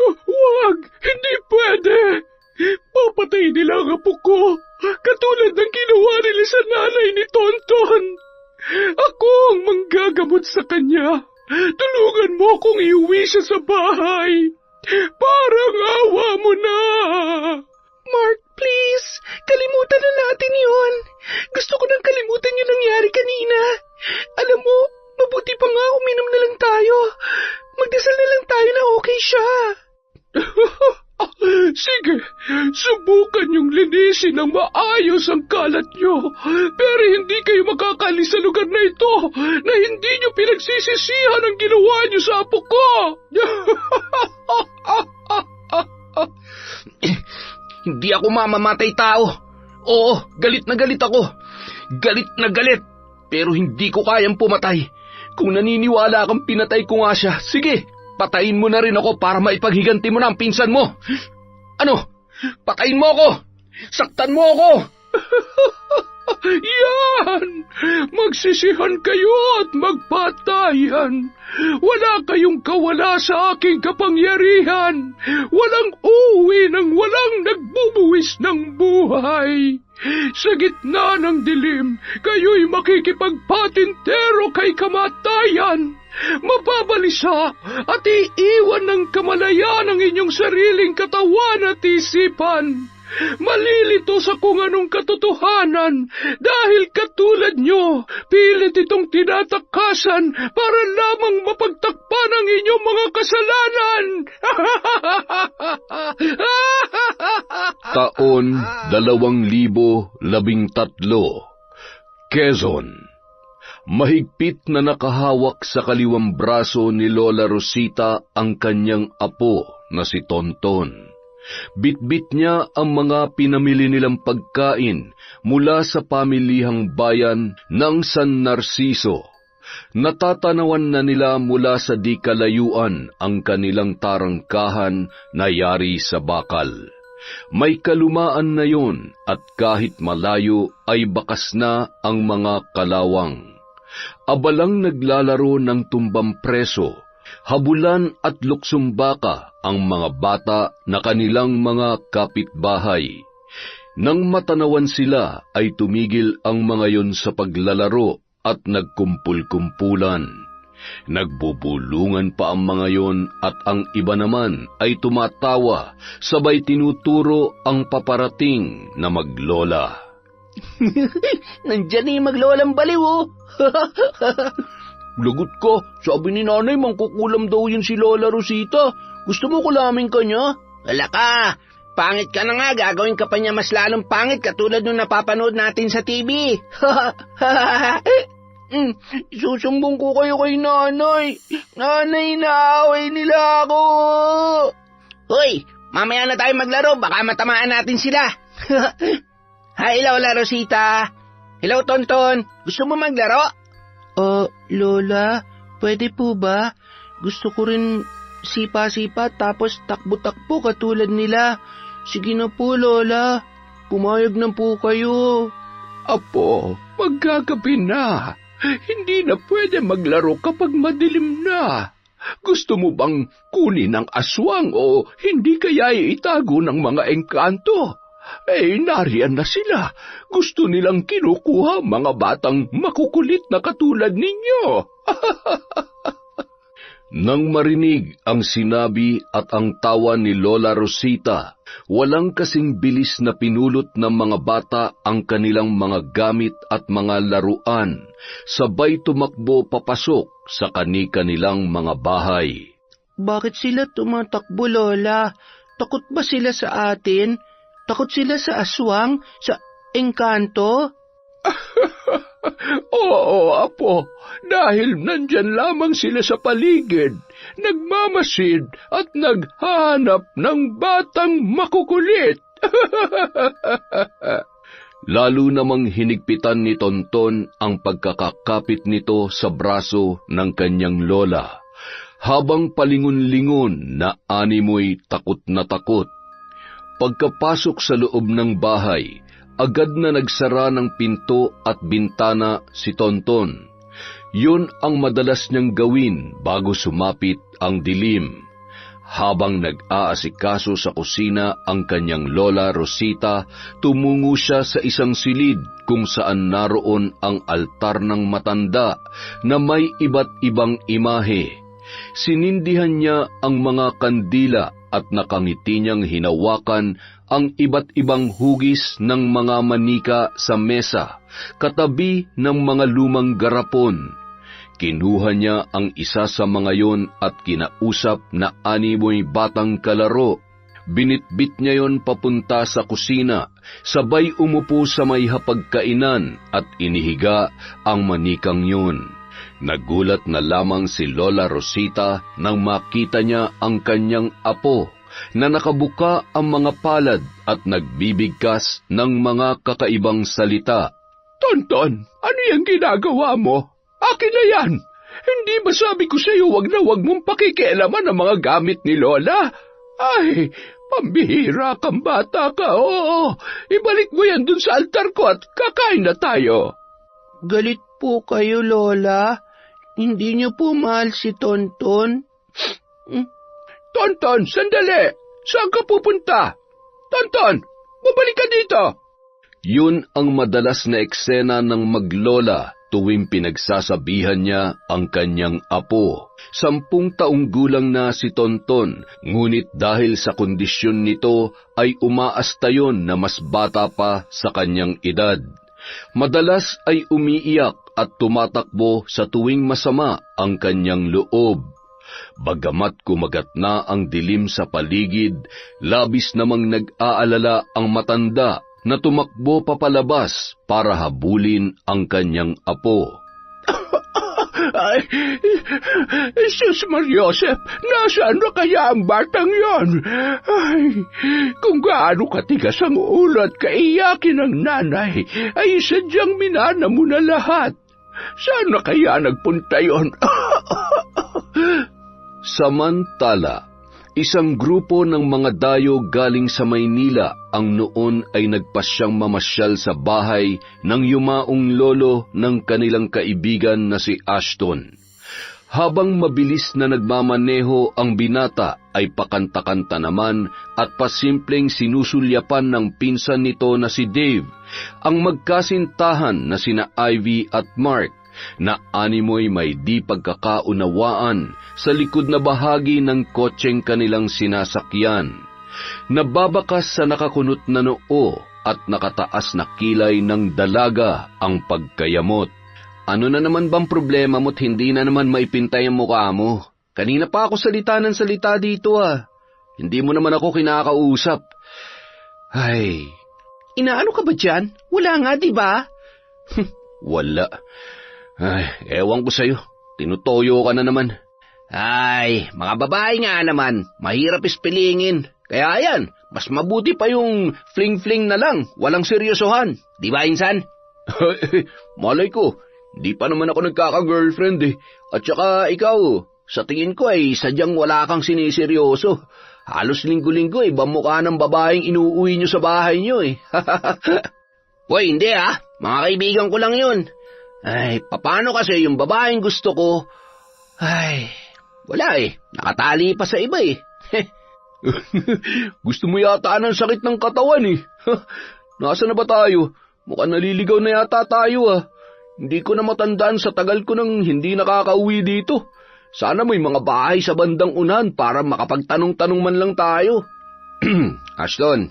Huwag! Hindi pwede! Papatay nila ang apo ko, katulad ng ginawa nila sa nanay ni Tonton. Ako ang manggagamot sa kanya. Tulungan mo akong iuwi siya sa bahay. Parang awa mo na. Mark, please, kalimutan na natin yon. Gusto ko nang kalimutan yung nangyari kanina. Alam mo, mabuti pa nga uminom na lang tayo. Magdasal na lang tayo na okay siya. Sige, subukan yung linisin ng maayos ang kalat nyo. Pero hindi kayo makakalis sa lugar na ito na hindi nyo pinagsisisihan ang ginawa nyo sa apo ko. Hindi ako mamamatay tao. Oo, galit na galit ako. Galit na galit. Pero hindi ko kayang pumatay. Kung naniniwala kang pinatay ko nga siya, sige, patayin mo na rin ako para maipaghiganti mo na ang pinsan mo. Ano? Patayin mo ako! Saktan mo ako! Yan! Magsisihan kayo at magpatayan. Wala kayong kawala sa aking kapangyarihan. Walang uuwi ng walang nagbubuwis ng buhay. Sa gitna ng dilim, kayo'y makikipagpatintero kay kamatayan. Mababalisa at iiwan ng kamalayan ang inyong sariling katawan at isipan. Malilito sa kung anong katotohanan dahil katulad nyo, pilit itong tinatakasan para lamang mapagtakpan ang inyong mga kasalanan. Taon 2013, Quezon. Mahigpit na nakahawak sa kaliwang braso ni Lola Rosita ang kanyang apo na si Tonton. Bitbit niya ang mga pinamili nilang pagkain mula sa pamilihang bayan ng San Narciso. Natatanawan na nila mula sa di kalayuan ang kanilang tarangkahan na yari sa bakal. May kalumaan na yon at kahit malayo ay bakas na ang mga kalawang. Abalang naglalaro ng tumbang preso, habulan at luksumbaka ang mga bata na kanilang mga kapitbahay. Nang matanawan sila ay tumigil ang mga yon sa paglalaro at nagkumpul-kumpulan. Nagbubulungan pa ang mga yon at ang iba naman ay tumatawa sabay tinuturo ang paparating na maglola. Nandyan na yung maglolang baliw, oh. Lagot ka, sabi ni nanay mangkukulam daw yun si Lola Rosita. Gusto mo kulamin ka niya? Wala ka. Pangit ka na nga, gagawin ka pa niya mas lalong pangit katulad nung napapanood natin sa TV. Susumbong ko kayo kay nanay. Nanay, naaway nila ako. Hoy, mamaya na tayo maglaro, baka matamaan natin sila. Hi, Lola Rosita. Hello, Tonton. Gusto mo maglaro? Lola, pwede po ba? Gusto ko rin sipa-sipa tapos takbo-takbo katulad nila. Sige na po, Lola. Pumayag na po kayo. Apo, maggagabi na. Hindi na pwede maglaro kapag madilim na. Gusto mo bang kunin ang aswang o hindi kaya itago ng mga engkanto? Nariyan na sila. Gusto nilang kinukuha mga batang makukulit na katulad ninyo. Nang marinig ang sinabi at ang tawa ni Lola Rosita, walang kasing bilis na pinulot ng mga bata ang kanilang mga gamit at mga laruan, sabay tumakbo papasok sa kani-kanilang mga bahay. Bakit sila tumatakbo, Lola? Takot ba sila sa atin? Takot sila sa aswang? Sa engkanto? Oo, Apo, dahil nandyan lamang sila sa paligid, nagmamasid at naghahanap ng batang makukulit. Lalo namang hinigpitan ni Tonton ang pagkakakapit nito sa braso ng kanyang lola, habang palingon-lingon na animoy takot na takot. Pagkapasok sa loob ng bahay, agad na nagsara ng pinto at bintana si Tonton. Yun ang madalas niyang gawin bago sumapit ang dilim. Habang nag-aasikaso sa kusina ang kanyang lola Rosita, tumungo siya sa isang silid kung saan naroon ang altar ng matanda na may iba't ibang imahe. Sinindihan niya ang mga kandila at nakangiti niyang hinawakan ang iba't ibang hugis ng mga manika sa mesa, katabi ng mga lumang garapon. Kinuha niya ang isa sa mga yon at kinausap na animoy batang kalaro. Binitbit niya yon papunta sa kusina, sabay umupo sa may hapagkainan at inihiga ang manikang yon. Nagulat na lamang si Lola Rosita nang makita niya ang kanyang apo na nakabuka ang mga palad at nagbibigkas ng mga kakaibang salita. Tonton, ano yung ginagawa mo? Akin na yan! Hindi ba sabi ko sa iyo wag na wag mong pakikialaman ang mga gamit ni Lola? Ay, pambihira kang bata ka, oo. Ibalik mo yan dun sa altar ko at kakain na tayo. Galit po kayo, Lola. Hindi niyo po mahal si Tonton. Tonton, sandali! Saan ka pupunta? Tonton, babalik ka dito! Yun ang madalas na eksena ng maglola tuwing pinagsasabihan niya ang kanyang apo. 10 taong gulang na si Tonton, ngunit dahil sa kondisyon nito ay umaasta yon na mas bata pa sa kanyang edad. Madalas ay umiiyak at tumatakbo sa tuwing masama ang kanyang loob. Bagamat kumagat na ang dilim sa paligid, labis namang nag-aalala ang matanda na tumakbo papalabas para habulin ang kanyang apo. Ay, Jesus Mariosep, nasaan na kaya ang batang yon? Ay, kung gaano katigas ang ulo at kaiyakin ng nanay, ay sadyang minana mo na lahat. Saan na kaya nagpunta yon? Samantala, isang grupo ng mga dayo galing sa Maynila ang noon ay nagpasyang mamasyal sa bahay ng yumaong lolo ng kanilang kaibigan na si Ashton. Habang mabilis na nagmamaneho ang binata ay pakanta-kanta naman at pasimpleng sinusulyapan ng pinsan nito na si Dave, ang magkasintahan na sina Ivy at Mark, na animoy may di pagkakaunawaan sa likod na bahagi ng kotseng kanilang sinasakyan. Nababakas sa nakakunot na noo at nakataas na kilay ng dalaga ang pagkayamot. Ano na naman bang problema mo't hindi na naman maipintay ang mukha mo? Kanina pa ako salita ng salita dito Hindi mo naman ako kinakausap. Ay, inaano ka ba dyan? Wala nga, di ba? Wala. Ay, ewan ko sa'yo. Tinutoyo ka na naman. Ay, mga babae nga naman, mahirap ispilingin. Kaya yan, mas mabuti pa yung fling-fling na lang, walang seryosohan. Di ba, Insan? Malay ko, di pa naman ako nagkaka-girlfriend At saka ikaw, sa tingin ko ay sadyang wala kang siniseryoso. Halos linggo-linggo ibang mukha ng babaeng inuuwi nyo sa bahay nyo Hoy, hindi mga kaibigan ko lang yun. Ay, paano kasi yung babaeng gusto ko? Ay, wala nakatali pa sa iba Gusto mo yata ng sakit ng katawan Nasaan na ba tayo? Mukhang naliligaw na yata tayo Hindi ko na matandaan sa tagal ko nang hindi nakakauwi dito. Sana may mga bahay sa bandang unahan para makapagtanong-tanong man lang tayo. Ashton,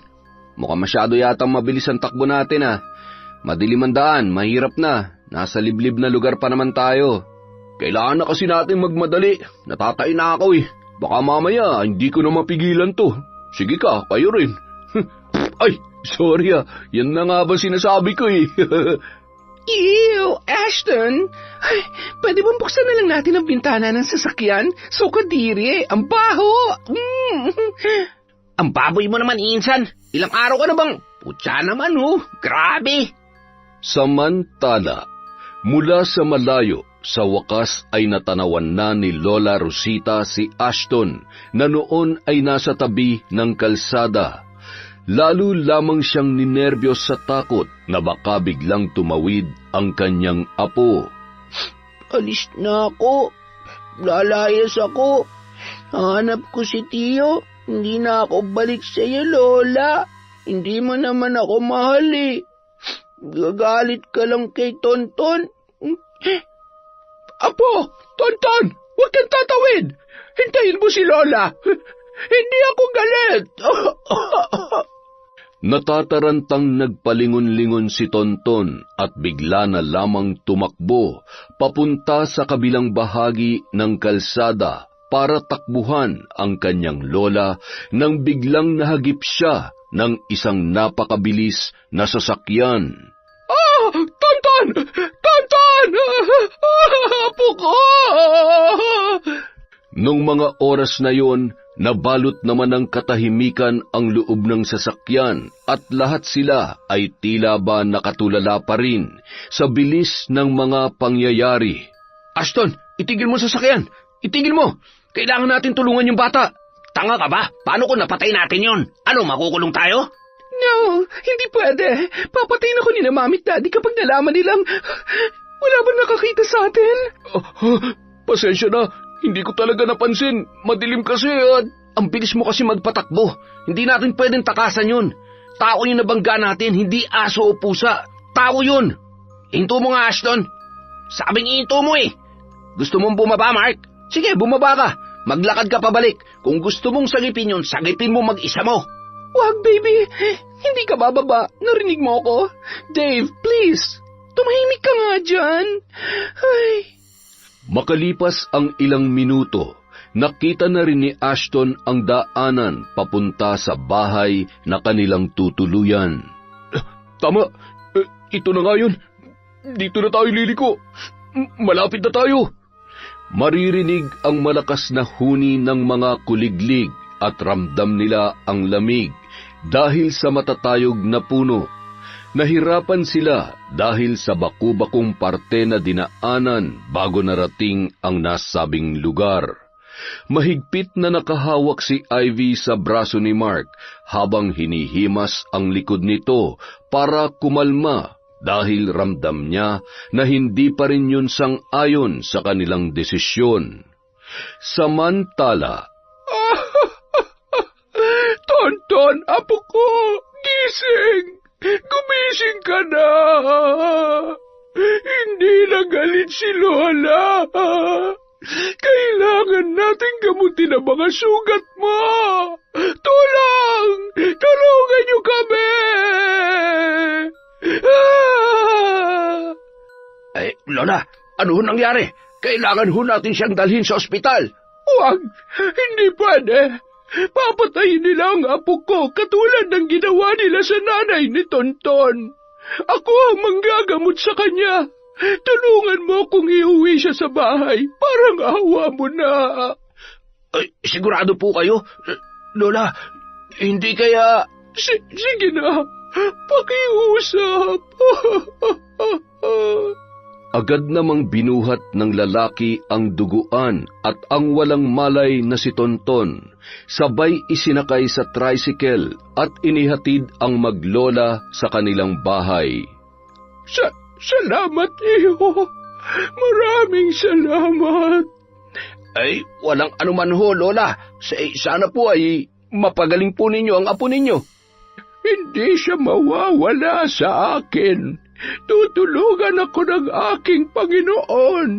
mukhang masyado yatang mabilis ang takbo natin Madilim ang daan, mahirap na. Nasa liblib na lugar pa naman tayo. Kailangan na kasi natin magmadali. Natatay na ako Baka mamaya hindi ko na mapigilan to. Sige ka, kayo rin. Ay, sorry Yan na nga ba sinasabi ko Ew, Ashton! Ay, pwede bang buksan na lang natin ang bintana ng sasakyan? So kadiri, ang baho! Ang baboy mo naman, Insan. Ilang araw ka na bang? Putya naman grabe! Samantala, mula sa malayo, sa wakas ay natanawan na ni Lola Rosita si Ashton na noon ay nasa tabi ng kalsada. Lalo lamang siyang ninerbiyos sa takot na baka biglang tumawid ang kanyang apo. Alis na ako. Lalayas ako. Hanap ko si Tio. Hindi na ako balik sa'yo, Lola. Hindi mo naman ako mahal eh. Gagalit ka lang kay Tonton. Apo, Tonton, huwag kang tatawid. Hintayin mo si Lola. Hindi ako galit. Natatarantang nagpalingon-lingon si Tonton at bigla na lamang tumakbo papunta sa kabilang bahagi ng kalsada para takbuhan ang kanyang lola nang biglang nahagip siya ng isang napakabilis na sasakyan. Tonton! Tonton! Apo ko! Nung mga oras na yon, nabalot naman ng katahimikan ang loob ng sasakyan at lahat sila ay tila ba nakatulala pa rin sa bilis ng mga pangyayari. Ashton, itigil mo sa sasakyan! Itigil mo! Kailangan natin tulungan yung bata! Tanga ka ba? Paano kung napatay natin yon? Ano, makukulong tayo? No, hindi pwede. Papatayin ako ni na Mami at Daddy kapag nalaman nilang wala ba nakakita sa atin? Pasensya na, hindi ko talaga napansin. Madilim kasi at ang bilis mo kasi magpatakbo. Hindi natin pwedeng takasan yun. Tao yung nabangga natin, hindi aso o pusa. Tao yun. Hinto mo nga, Ashton. Sabing hinto mo eh. Gusto mong bumaba, Mark? Sige, bumaba ka. Maglakad ka pabalik. Kung gusto mong sagipin yun, sagipin mo mag-isa mo. Wag, baby. Hindi ka bababa. Narinig mo ako? Dave, please. Tumahimik ka nga dyan. Ay. Makalipas ang ilang minuto, nakita na rin ni Ashton ang daanan papunta sa bahay na kanilang tutuluyan. Tama. Ito na nga yun. Dito na tayo liliko. Malapit na tayo. Maririnig ang malakas na huni ng mga kuliglig at ramdam nila ang lamig dahil sa matatayog na puno. Nahirapan sila dahil sa baku-bakong parte na dinaanan bago narating ang nasabing lugar. Mahigpit na nakahawak si Ivy sa braso ni Mark habang hinihimas ang likod nito para kumalma dahil ramdam niya na hindi pa rin yun sang-ayon sa kanilang desisyon. Samantala, Tonton, apo ko, gising! Gumising ka na! Hindi na galit si Lola! Kailangan nating gamutin ang mga sugat mo! Tulong! Tulungan niyo kami! Ay, Lola, ano nangyari? Kailangan ho natin siyang dalhin sa ospital. Huwag! Hindi pwede! Papatayin nila ang apo ko katulad ng ginawa nila sa nanay ni Tonton. Ako ang manggagamot sa kanya. Tulungan mo kung iuwi siya sa bahay. Parang awa mo na. Ay, sigurado po kayo? Lola, hindi kaya... Sige na, pakiusap. agad namang binuhat ng lalaki ang duguan at ang walang malay na si Tonton. Sabay isinakay sa tricycle at inihatid ang maglola sa kanilang bahay. Salamat, iyo. Maraming salamat. Ay, walang anuman ho, Lola. Sana po ay mapagaling po ninyo ang apo ninyo. Hindi siya mawawala sa akin. Tutulungan ako ng aking Panginoon.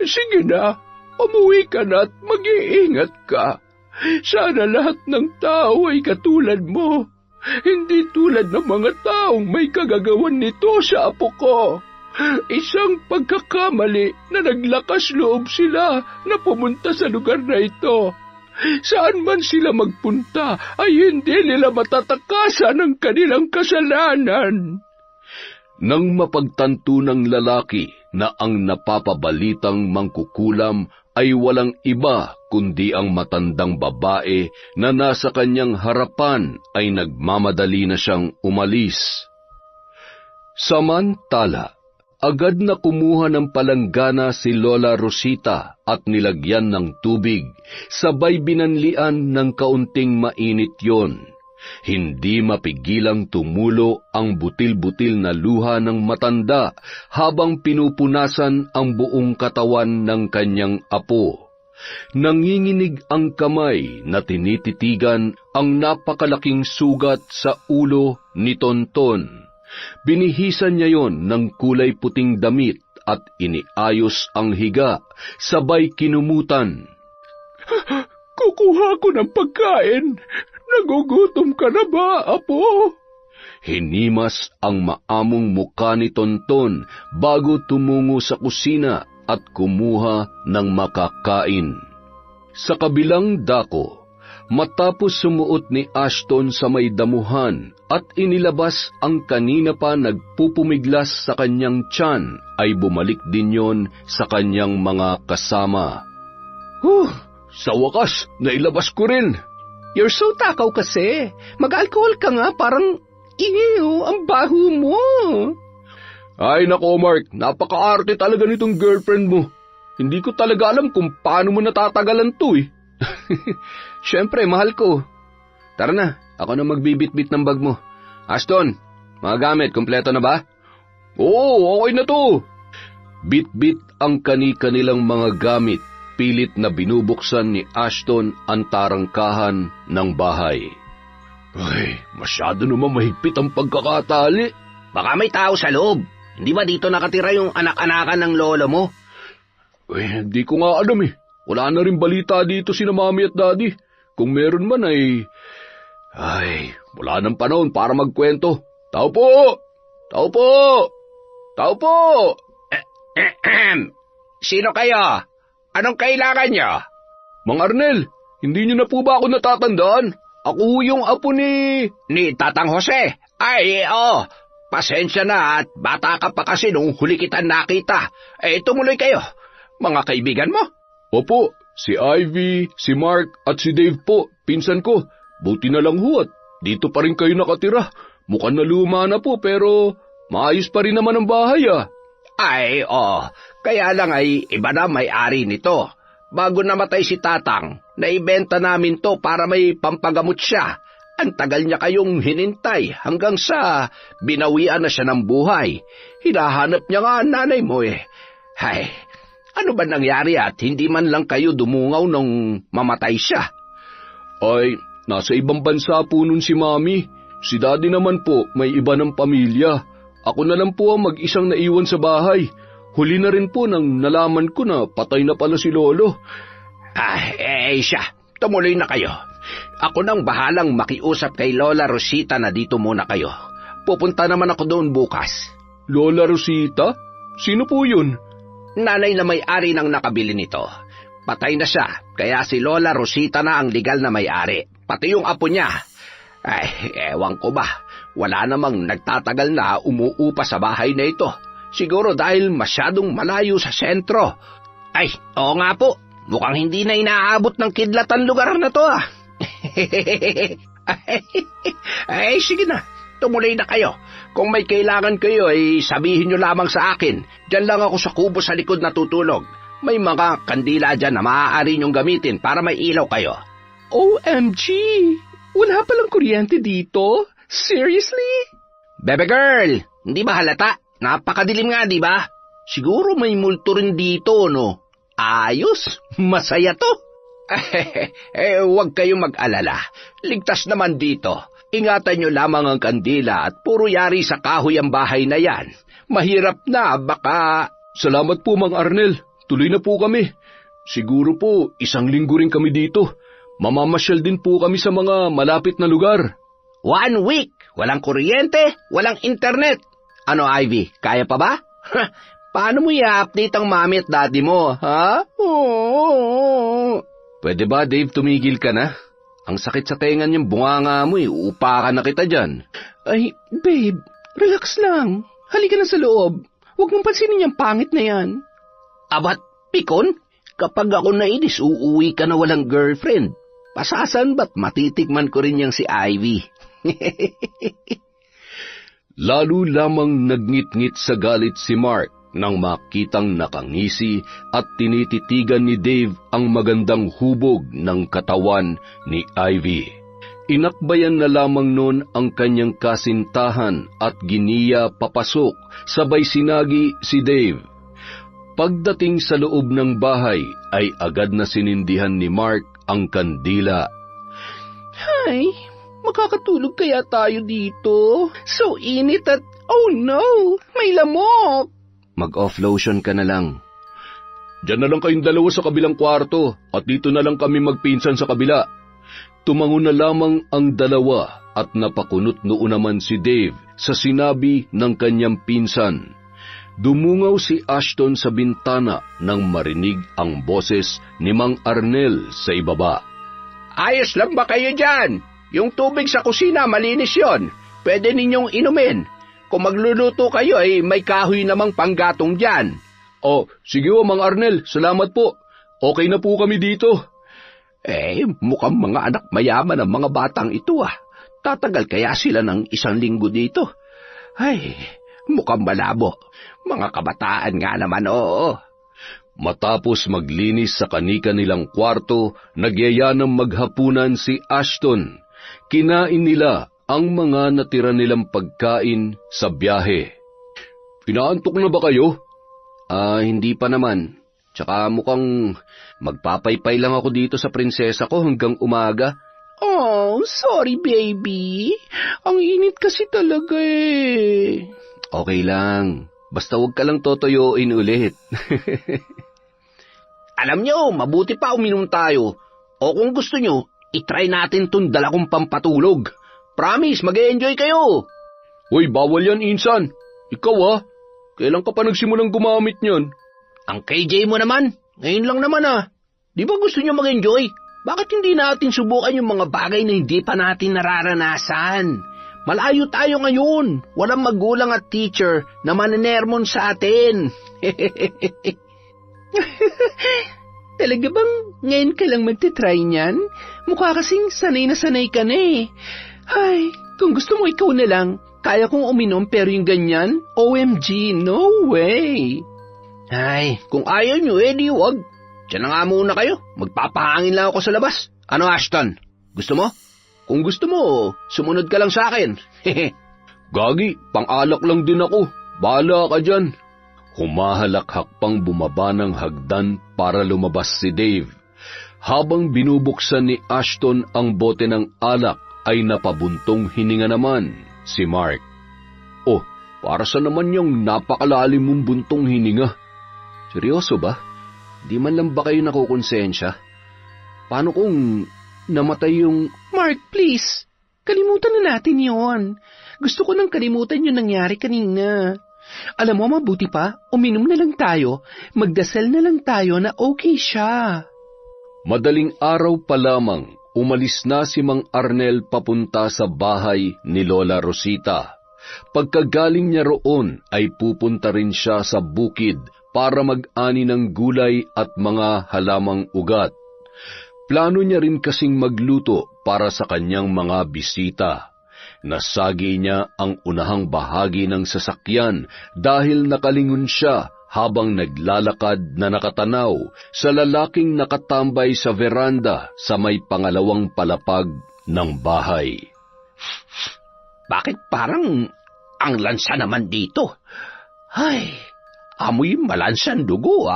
Sige na, umuwi ka na at mag-iingat ka. Sana lahat ng tao ay katulad mo. Hindi tulad ng mga taong may kagagawan nito sa apo ko. Isang pagkakamali na naglakas loob sila na pumunta sa lugar na ito. Saan man sila magpunta ay hindi nila matatakasan ang kanilang kasalanan. Nang mapagtanto ng lalaki na ang napapabalitang mangkukulam ay walang iba kundi ang matandang babae na nasa kanyang harapan ay nagmamadali na siyang umalis. Samantala, agad na kumuha ng palanggana si Lola Rosita at nilagyan ng tubig, sabay binanlian ng kaunting mainit yon. Hindi mapigilang tumulo ang butil-butil na luha ng matanda habang pinupunasan ang buong katawan ng kanyang apo. nanginginig ang kamay na tinititigan ang napakalaking sugat sa ulo ni Tonton. Binihisan niya yon ng kulay puting damit at iniayos ang higa, sabay kinumutan. Kukuha ko ng pagkain. Nagugutom ka na ba, Apo? Hinimas ang maamong muka ni Tonton bago tumungo sa kusina at kumuha ng makakain. Sa kabilang dako, matapos sumuot ni Ashton sa may damuhan at inilabas ang kanina pa nagpupumiglas sa kanyang tiyan, ay bumalik din yon sa kanyang mga kasama. Sa wakas, nailabas ko rin. You're so takaw kasi. Mag-alcohol ka nga, parang ang baho mo. Ay nako Mark, napaka-arte talaga nitong girlfriend mo. Hindi ko talaga alam kung paano mo natatagalan to eh. Siyempre, mahal ko. Tara na, ako na magbibit-bit ng bag mo. Ashton, mga gamit, kompleto na ba? Oo, okay na to. Bit-bit ang kani-kanilang mga gamit, pilit na binubuksan ni Ashton ang tarangkahan ng bahay. Ay, masyado naman mahigpit ang pagkakatali. Baka may tao sa loob. Hindi ba dito nakatira yung anak-anakan ng lolo mo? Ay, hindi ko nga alam eh. Wala na rin balita dito sina Mami at Daddy. Kung meron man ay wala nang panahon para magkwento. Tao po! Tao po! Tao po! Sino kayo? Anong kailangan niyo? Mang Arnel, hindi niyo na po ba ako natatandaan? Ako yung apo ni Tatang Jose. Ay, pasensya na at bata ka pa kasi nung huli kita nakita. Tumuloy kayo. Mga kaibigan mo? Opo, si Ivy, si Mark at si Dave po, pinsan ko. Buti na lang ho at dito pa rin kayo nakatira. Mukhang na luma na po pero maayos pa rin naman ang bahay ah. Ay, kaya lang ay iba na may-ari nito. Bago namatay si Tatang, naibenta namin to para may pampagamot siya. Ang tagal niya kayong hinintay hanggang sa binawian na siya ng buhay. Hinahanap niya nga ang nanay mo eh. Ay, ano ba nangyari at hindi man lang kayo dumungaw nung mamatay siya? Ay, nasa ibang bansa po nun si Mami. Si Daddy naman po may iba ng pamilya. Ako na lang po ang mag-isang naiwan sa bahay. Huli na rin po nang nalaman ko na patay na pala si Lolo. Siya, tumuloy na kayo. Ako nang bahalang makiusap kay Lola Rosita na dito muna kayo. Pupunta naman ako doon bukas. Lola Rosita? Sino po yun? Nanay na may-ari ng nakabili nito. Patay na siya, kaya si Lola Rosita na ang legal na may-ari. Pati yung apo niya. Ay, ewan ko ba, wala namang nagtatagal na umuupa sa bahay na ito. Siguro dahil masyadong malayo sa sentro. Ay, oo nga po. Mukhang hindi na inaabot ng kidlat ang lugar na to ah. Ay, sige na. Tumuloy na kayo. Kung may kailangan kayo ay sabihin nyo lamang sa akin. Diyan lang ako sa kubo sa likod natutulog. May mga kandila dyan na maaari nyong gamitin para may ilaw kayo. OMG! Wala palang kuryente dito? Seriously? Bebe girl, hindi ba halata? Napakadilim nga, di ba? Siguro may multo rin dito, no? Ayos, masaya to. Huwag kayong mag-alala. Ligtas naman dito. Ingatan nyo lamang ang kandila at puro yari sa kahoy ang bahay na yan. Mahirap na, baka... Salamat po, Mang Arnel. Tuloy na po kami. Siguro po, 1 linggo rin kami dito. Mamamasyal din po kami sa mga malapit na lugar. 1 week! Walang kuryente, walang internet. Ano, Ivy, kaya pa ba? Paano mo i-update ang mami at daddy mo, ha? Pwede ba, Dave, tumigil ka na? Ang sakit sa tenga niyang bunganga mo, uupakan na kita dyan. Ay, babe, relax lang. Halika na sa loob. Huwag mong pansinin yung pangit na yan. Abat, Pikon, kapag ako nainis, uuwi ka na walang girlfriend. Pasasan ba't matitikman ko rin yang si Ivy? Lalo lamang nagngit-ngit sa galit si Mark nang makitang nakangisi at tinititigan ni Dave ang magandang hubog ng katawan ni Ivy. Inakbayan na lamang noon ang kanyang kasintahan at giniya papasok, sabay sinagi si Dave. Pagdating sa loob ng bahay ay agad na sinindihan ni Mark ang kandila. Ay, makakatulog kaya tayo dito? So init at oh no, may lamok. Mag-off lotion ka na lang. Diyan na lang kayong dalawa sa kabilang kwarto at dito na lang kami magpinsan sa kabila. Tumango na lamang ang dalawa at napakunot noon naman si Dave sa sinabi ng kanyang pinsan. Dumungaw si Ashton sa bintana nang marinig ang boses ni Mang Arnel sa ibaba. Ayos lang ba kayo dyan? Yung tubig sa kusina, malinis yon. Pwede ninyong inumin. Kung magluluto kayo ay may kahoy namang panggatong dyan. Oh, sige Mang Arnel, salamat po. Okay na po kami dito. Mukhang mga anak mayaman ang mga batang ito ah. Tatagal kaya sila ng 1 linggo dito? Ay, mukhang malabo. Mga kabataan nga naman, oo. Matapos maglinis sa kanika nilang kwarto, nagyaya ng maghapunan si Ashton. Kinain nila ang mga natira nilang pagkain sa biyahe. Pinaantok na ba kayo? Hindi pa naman. Tsaka mukhang magpapaypay lang ako dito sa prinsesa ko hanggang umaga. Oh, sorry baby. Ang init kasi talaga eh. Okay lang. Basta huwag ka lang totoyoin ulit. Alam nyo, mabuti pa uminom tayo. O kung gusto nyo, itry natin tong dalakong pampatulog. Promise, mag-e-enjoy kayo. Uy, bawal yan, Insan. Ikaw kailan ka pa nagsimulang gumamit niyan? Ang KJ mo naman, ngayon lang naman Di ba gusto nyo mag-enjoy? Bakit hindi natin subukan yung mga bagay na hindi pa natin nararanasan? Malayo tayo ngayon. Walang magulang at teacher na manenermon sa atin. Talaga bang ngayon ka lang magte-try niyan? Mukha kasing sanay na sanay ka na eh. Ay, kung gusto mo ikaw na lang, kaya kong uminom pero yung ganyan, OMG, no way. Ay, kung ayaw nyo, di wag. Diyan na nga muna kayo. Magpapahangin lang ako sa labas. Ano, Ashton? Gusto mo? Kung gusto mo, sumunod ka lang sa akin. Gagi, pang-alak lang din ako. Bahala ka dyan. Humahalakhak pang bumaba ng hagdan para lumabas si Dave. Habang binubuksan ni Ashton ang bote ng alak, ay napabuntong hininga naman si Mark. Oh, para sa naman yung napakalalim mong buntong hininga? Seryoso ba? Di man lang ba kayo nakukonsensya? Paano kung namatay yung... Mark, please. Kalimutan na natin yon. Gusto ko nang kalimutan yung nangyari kanina. Alam mo, mabuti pa, uminom na lang tayo. Magdasal na lang tayo na okay siya. Madaling araw pa lamang, umalis na si Mang Arnel papunta sa bahay ni Lola Rosita. Pagkagaling niya roon ay pupunta rin siya sa bukid para mag-ani ng gulay at mga halamang ugat. Plano niya rin kasing magluto para sa kanyang mga bisita. Nasagi niya ang unahang bahagi ng sasakyan dahil nakalingon siya habang naglalakad na nakatanaw sa lalaking nakatambay sa veranda sa may pangalawang palapag ng bahay. Bakit parang ang lansa naman dito? Ay, amoy malansan dugo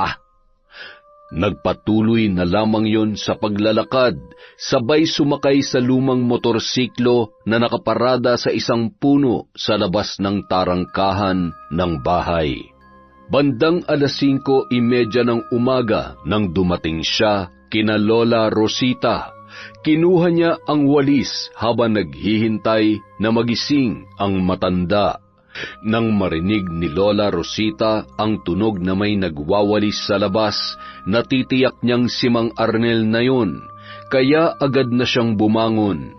Nagpatuloy na lamang yon sa paglalakad, sabay sumakay sa lumang motorsiklo na nakaparada sa isang puno sa labas ng tarangkahan ng bahay. Bandang 5:30 ng umaga nang dumating siya kina Lola Rosita. Kinuha niya ang walis habang naghihintay na magising ang matanda. Nang marinig ni Lola Rosita ang tunog na may nagwawalis sa labas, natitiyak niyang si Mang Arnel na yun, kaya agad na siyang bumangon.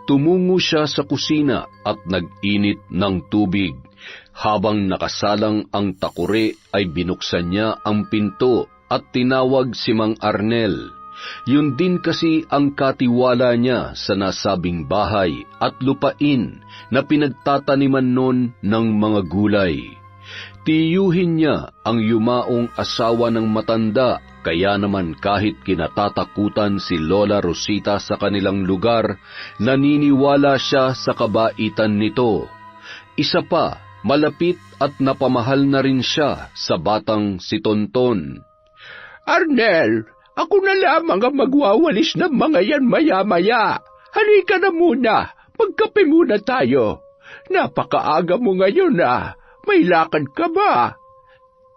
Tumungo siya sa kusina at nag-init ng tubig. Habang nakasalang ang takure ay binuksan niya ang pinto at tinawag si Mang Arnel. Yun din kasi ang katiwala niya sa nasabing bahay at lupain na pinagtataniman nun ng mga gulay. Tiyuhin niya ang yumaong asawa ng matanda, kaya naman kahit kinatatakutan si Lola Rosita sa kanilang lugar, naniniwala siya sa kabaitan nito. Isa pa, Malapit at napamahal na rin siya sa batang si Tonton. Arnel, ako na lamang ang magwawalis ng mga yan maya-maya. Halika na muna, magkape muna tayo. Napakaaga mo ngayon may lakad ka ba?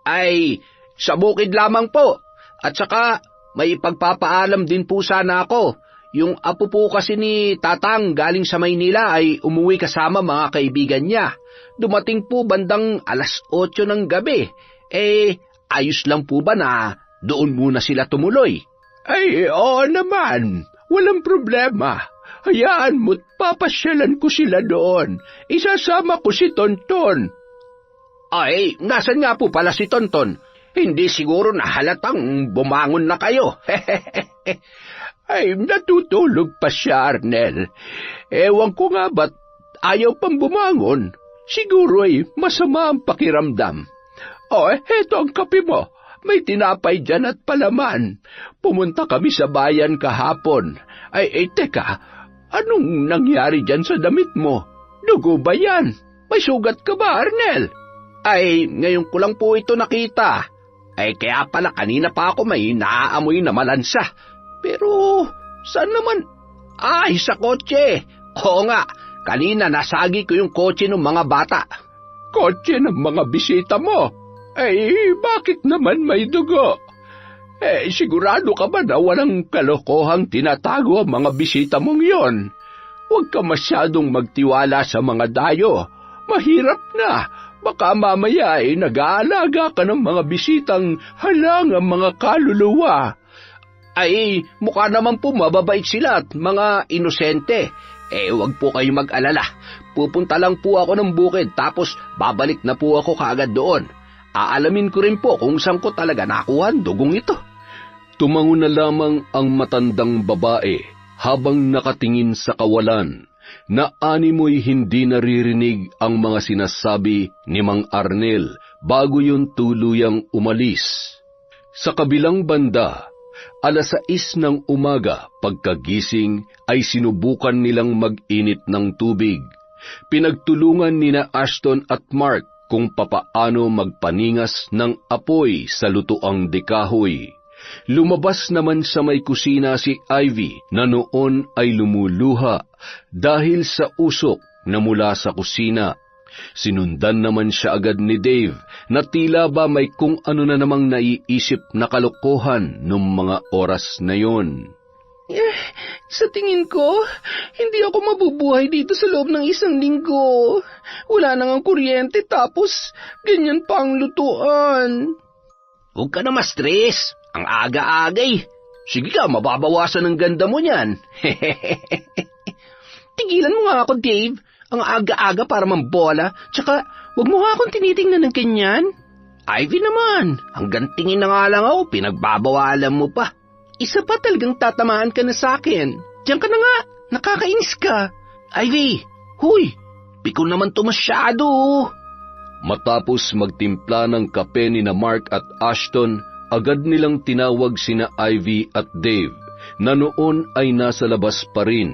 Ay, sa bukid lamang po. At saka, may pagpapaalam din po sana ako. Yung apo po kasi ni Tatang galing sa Maynila ay umuwi kasama mga kaibigan niya. Dumating po bandang 8:00 ng gabi. Ayos lang po ba na doon muna sila tumuloy? Ay, oo naman. Walang problema. Hayaan mo't papasyalan ko sila doon. Isasama ko si Tonton. Ay, nasan nga po pala si Tonton? Hindi siguro nahalatang bumangon na kayo. Ay, natutulog pa siya, Arnel. Ewan ko nga ba't ayaw pang bumangon. Siguro ay masama ang pakiramdam. Heto ang kape mo. May tinapay dyan at palaman. Pumunta kami sa bayan kahapon. Teka, anong nangyari dyan sa damit mo? Dugo ba yan? May sugat ka ba, Arnel? Ay, ngayon ko lang po ito nakita. Kaya pala kanina pa ako may naaamoy na malansa. Pero, saan naman? Sa kotse. Oo nga, kanina nasagi ko yung kotse ng mga bata. Kotse ng mga bisita mo? Bakit naman may dugo? Sigurado ka ba na walang kalokohang tinatago ang mga bisita mong yon? Huwag ka masyadong magtiwala sa mga dayo. Mahirap na. Baka mamaya nag-aalaga ka ng mga bisitang halangang mga kaluluwa. Mukha naman po mababait sila at mga inosente. Huwag po kayo mag-alala. Pupunta lang po ako ng bukid tapos babalik na po ako kaagad doon. Aalamin ko rin po kung saan ko talaga nakuha ang dugong ito. Tumango na lamang ang matandang babae habang nakatingin sa kawalan. Na animoy hindi naririnig ang mga sinasabi ni Mang Arnel bago yun tuluyang umalis. Sa kabilang banda, 6:00 ng umaga pagkagising ay sinubukan nilang mag-init ng tubig. Pinagtulungan nina Ashton at Mark kung papaano magpaningas ng apoy sa lutuang dekahoy. Lumabas naman sa may kusina si Ivy na noon ay lumuluha dahil sa usok na mula sa kusina. Sinundan naman siya agad ni Dave na tila ba may kung ano na namang naiisip na kalokohan nung mga oras na yon. Sa tingin ko, hindi ako mabubuhay dito sa loob ng 1 linggo. Wala nang ang kuryente tapos ganyan pa ang lutuan. Huwag ka na ma-stress. Ang aga-agay. Sige ka, mababawasan ang ganda mo niyan. Tigilan mo nga ako, Dave. Ang aga-aga para mambola. Tsaka, wag mo nga akong tinitingnan ng ganyan. Ivy naman, hanggang tingin na nga lang ako, pinagbabawalan mo pa. Isa pa talagang tatamaan ka na sa akin. Diyan ka na nga, nakakainis ka. Ivy, huy, piko naman to masyado. Matapos magtimpla ng kape ni na Mark at Ashton, agad nilang tinawag sina Ivy at Dave na noon ay nasa labas pa rin.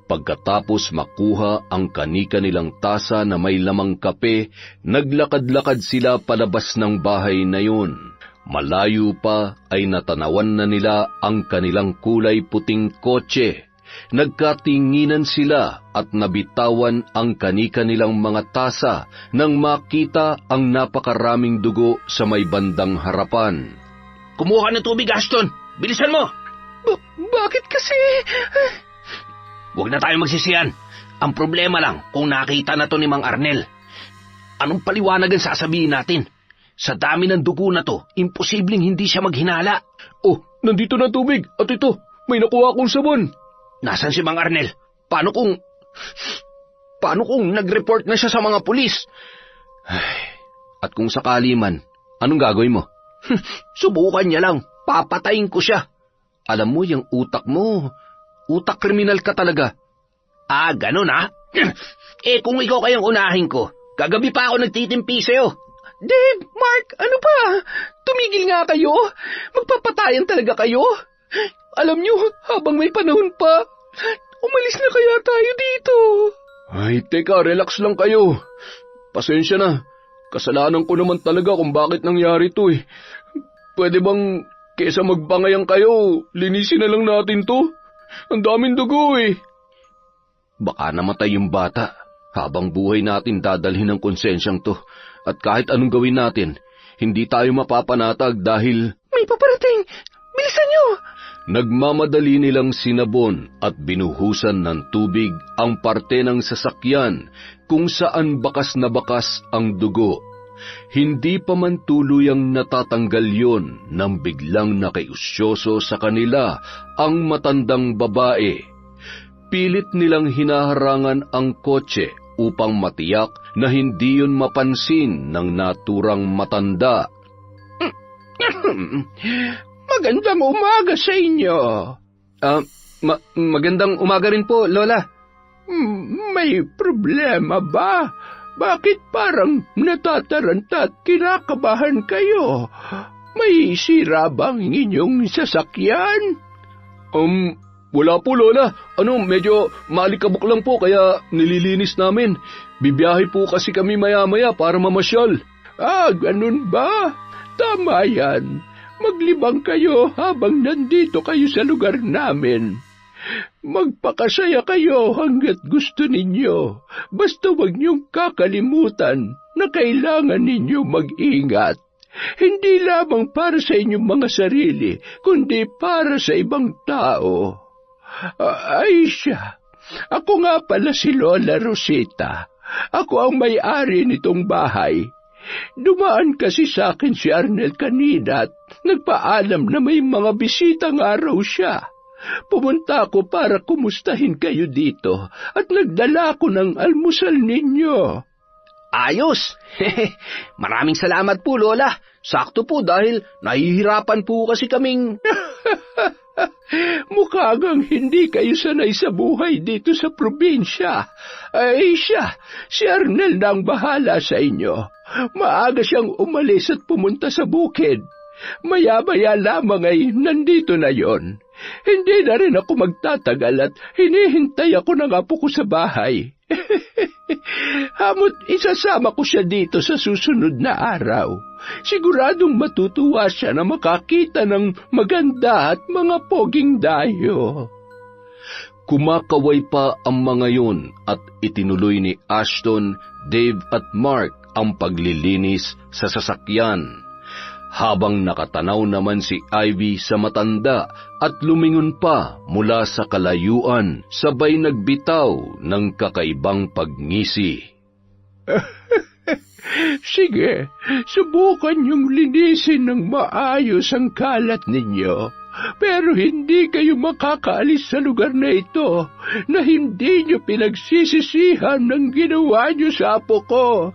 Pagkatapos makuha ang kanika nilang tasa na may lamang kape, naglakad-lakad sila palabas ng bahay na yun. Malayo pa ay natanawan na nila ang kanilang kulay puting kotse. Nagkatinginan sila at nabitawan ang kanika nilang mga tasa nang makita ang napakaraming dugo sa may bandang harapan. Kumuha ng tubig, Ashton! Bilisan mo! Bakit kasi? Huwag na tayo magsisiyan. Ang problema lang kung nakita na to ni Mang Arnel. Anong paliwanag ang sasabihin natin? Sa dami ng dugo na to, imposibleng hindi siya maghinala. Oh, nandito na tubig at ito, may nakuha akong sabon. Nasaan si Mang Arnel? Paano kung nag-report na siya sa mga pulis? At kung sakali man, anong gagawin mo? Subukan niya lang. Papatayin ko siya. Alam mo, yung utak mo, utak kriminal ka talaga. Ganun ha? Kung ikaw kayang unahin ko, kagabi pa ako nagtitimpi sa'yo. Dave, Mark, ano ba? Tumigil nga kayo. Magpapatayan talaga kayo. Alam niyo, habang may panahon pa, umalis na kaya tayo dito. Ay, teka, relax lang kayo. Pasensya na. Kasalanan ko naman talaga kung bakit nangyari to eh. Pwede bang kesa magbangayan kayo, linisin na lang natin to? Ang daming dugo eh. Baka namatay yung bata. Habang buhay natin dadalhin ang konsensyang to. At kahit anong gawin natin, hindi tayo mapapanatag dahil... May paparating! Bilisan niyo! Nagmamadali nilang sinabon at binuhusan ng tubig ang parte ng sasakyan kung saan bakas na bakas ang dugo. Hindi pa man tuluyang natatanggal yon nang biglang nakiusyoso sa kanila ang matandang babae. Pilit nilang hinaharangan ang kotse upang matiyak na hindi yun mapansin ng naturang matanda. Magandang umaga sa inyo. Magandang umaga rin po, Lola. May problema ba? Bakit parang natataranta at kinakabahan kayo? May sira bang inyong sasakyan? Wala po, Lola. Medyo malikabok lang po kaya nililinis namin. Bibiyahe po kasi kami maya-maya para mamasyal. Ganun ba? Tama yan. Maglibang kayo habang nandito kayo sa lugar namin. Magpakasaya kayo hanggat gusto ninyo. Basta huwag niyong kakalimutan na kailangan ninyo mag-ingat. Hindi lamang para sa inyong mga sarili, kundi para sa ibang tao. Aisha, ako nga pala si Lola Rosita. Ako ang may-ari nitong bahay. Dumaan kasi sa akin si Arnel kanina at nagpaalam na may mga bisitang araw siya. Pumunta ako para kumustahin kayo dito at nagdala ko ng almusal ninyo. Ayos! Maraming salamat po, Lola. Sakto po dahil nahihirapan po kasi kaming... Mukhagang hindi kayo sanay sa buhay dito sa probinsya. Ay siya, si Arnel na ang bahala sa inyo. Maaga siyang umalis at pumunta sa bukid. Maya-maya lamang ay nandito na yon. Hindi na rin ako magtatagal at hinihintay ako ng apo ko sa bahay. Hamot isasama ko siya dito sa susunod na araw. Siguradong matutuwa siya na makakita ng maganda at mga poging dayo. Kumakaway pa ang mga yun at itinuloy ni Ashton, Dave at Mark ang paglilinis sa sasakyan. Habang nakatanaw naman si Ivy sa matanda at lumingon pa mula sa kalayuan, sabay nagbitaw ng kakaibang pagngisi. Sige, subukan niyong linisin ng maayos ang kalat ninyo. Pero hindi kayo makakaalis sa lugar na ito na hindi niyo pinagsisisihan ng ginawa niyo sa apo ko.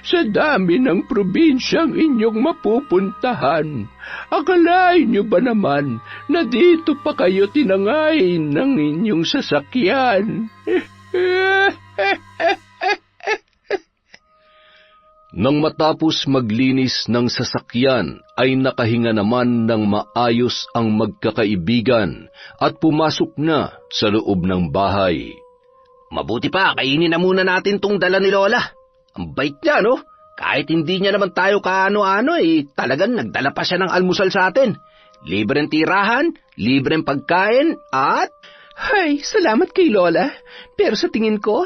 Sa dami ng probinsyang inyong mapupuntahan, akalain niyo ba naman na dito pa kayo tinangay ng inyong sasakyan? Nang matapos maglinis ng sasakyan, ay nakahinga naman ng maayos ang magkakaibigan at pumasok na sa loob ng bahay. Mabuti pa, kainin na muna natin tong dala ni Lola. Ang bait niya, no? Kahit hindi niya naman tayo kaano-ano, talagang nagdala pa siya ng almusal sa atin. Libreng tirahan, libreng pagkain, at... Ay, salamat kay Lola. Pero sa tingin ko,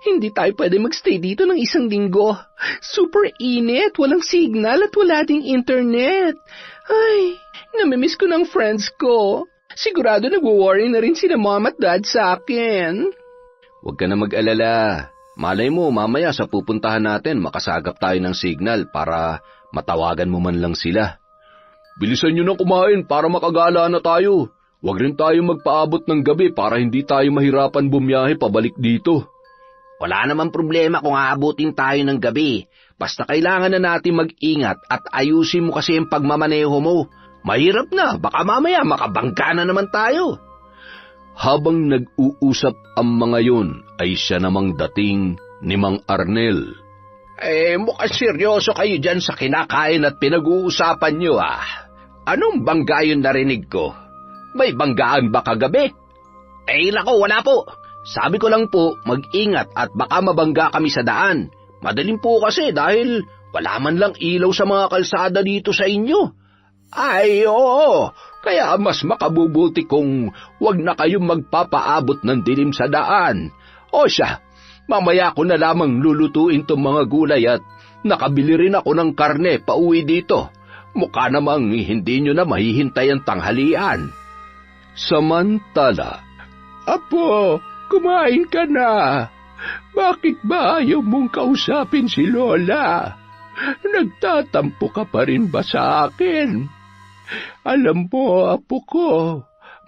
hindi tayo pwede magstay dito ng 1 linggo. Super init, walang signal at wala ding internet. Ay, namimiss ko ng friends ko. Sigurado nagwo-worry na rin sila mom at dad sa akin. Huwag ka na mag-alala. Malay mo, mamaya sa pupuntahan natin, makasagap tayo ng signal para matawagan mo man lang sila. Bilisan nyo na kumain para makagala na tayo. Huwag rin tayo magpaabot ng gabi para hindi tayo mahirapan bumiyahe pabalik dito. Wala namang problema kung aabutin tayo ng gabi. Basta kailangan na natin mag-ingat at ayusin mo kasi ang pagmamaneho mo. Mahirap na, baka mamaya makabangga na naman tayo. Habang nag-uusap ang mga yun, ay siya namang dating ni Mang Arnel. Mukhang seryoso kayo dyan sa kinakain at pinag-uusapan nyo Anong bangga yun narinig ko? May banggaan ba kagabi? Nako, wala po. Sabi ko lang po, mag-ingat at baka mabangga kami sa daan. Madaling po kasi dahil wala man lang ilaw sa mga kalsada dito sa inyo. Ay, oo. Kaya mas makabubuti kung wag na kayong magpapaabot ng dilim sa daan. O siya, mamaya ko na lamang lulutuin tong mga gulay at nakabili rin ako ng karne pauwi dito. Mukha namang hindi nyo na mahihintay ang tanghalian. Samantala, Apo, kumain ka na. Bakit ba ayaw mong kausapin si Lola? Nagtatampo ka pa rin ba sa akin? Alam mo, apo ko,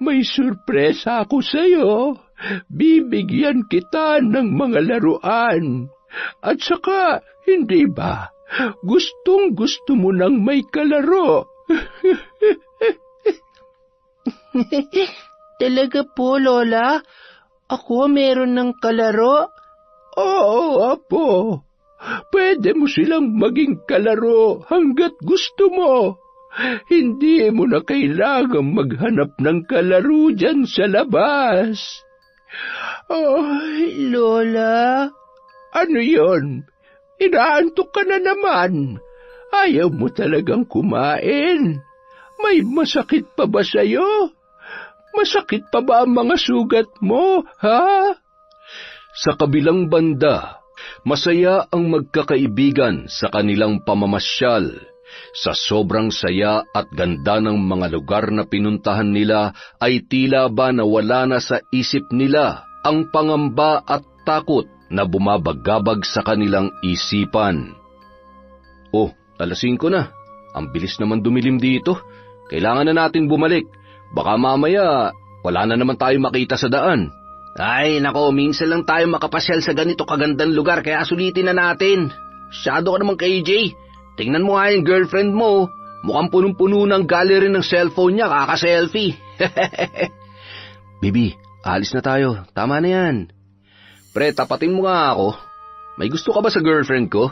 may surpresa ako sa'yo. Bibigyan kita ng mga laruan. At saka, hindi ba, gustong-gusto mo nang may kalaro. Talaga po, Lola? Ako meron ng kalaro? Oo, apo. Pwede mo silang maging kalaro hanggat gusto mo. Hindi mo na kailangang maghanap ng kalaro dyan sa labas. Ay, Lola. Ano yon? Inaantok ka na naman. Ayaw mo talagang kumain. May masakit pa ba sa'yo? Masakit pa ba ang mga sugat mo, ha? sa kabilang banda, masaya ang magkakaibigan sa kanilang pamamasyal. Sa sobrang saya at ganda ng mga lugar na pinuntahan nila ay tila ba nawala na sa isip nila ang pangamba at takot na bumabagabag sa kanilang isipan. Oh, alas 5 na. Ang bilis naman dumilim dito. Kailangan na natin bumalik. Baka mamaya wala na naman tayo makita sa daan. Ay, nako, minsan lang tayo makapasyal sa ganito kagandang lugar kaya sulitin na natin. Masyado ka naman kay AJ. Tingnan mo nga yung girlfriend mo. Mukhang punong-puno ng gallery ng cellphone niya, kaka-selfie. Bibi, alis na tayo. Tama na yan. Pre, tapatin mo nga ako. May gusto ka ba sa girlfriend ko?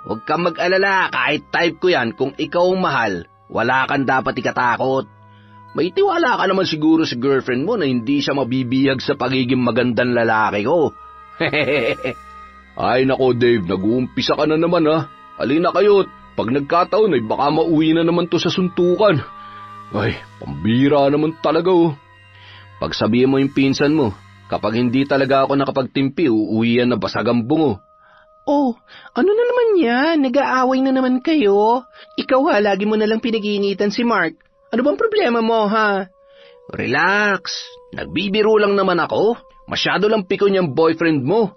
Huwag kang mag-alala, kahit type ko yan, kung ikaw ang mahal, wala kang dapat ikatakot. May tiwala ka naman siguro sa girlfriend mo na hindi siya mabibihag sa pagiging magandang lalaki ko. Ay nako Dave, nag-uumpisa ka na naman ha. Halina kayo't, pag nagkataon ay baka mauwi na naman to sa suntukan. Ay, pambira naman talaga oh. Pagsabihin mo yung pinsan mo, kapag hindi talaga ako nakapagtimpi, uuwi yan na basag ang bungo. Oh, ano na naman yan? Nag-aaway na naman kayo. Ikaw ha, lagi mo nalang pinag-iinitan si Mark. Ano bang problema mo ha? Relax, nagbibiro lang naman ako. Masyado lang pikon yung boyfriend mo.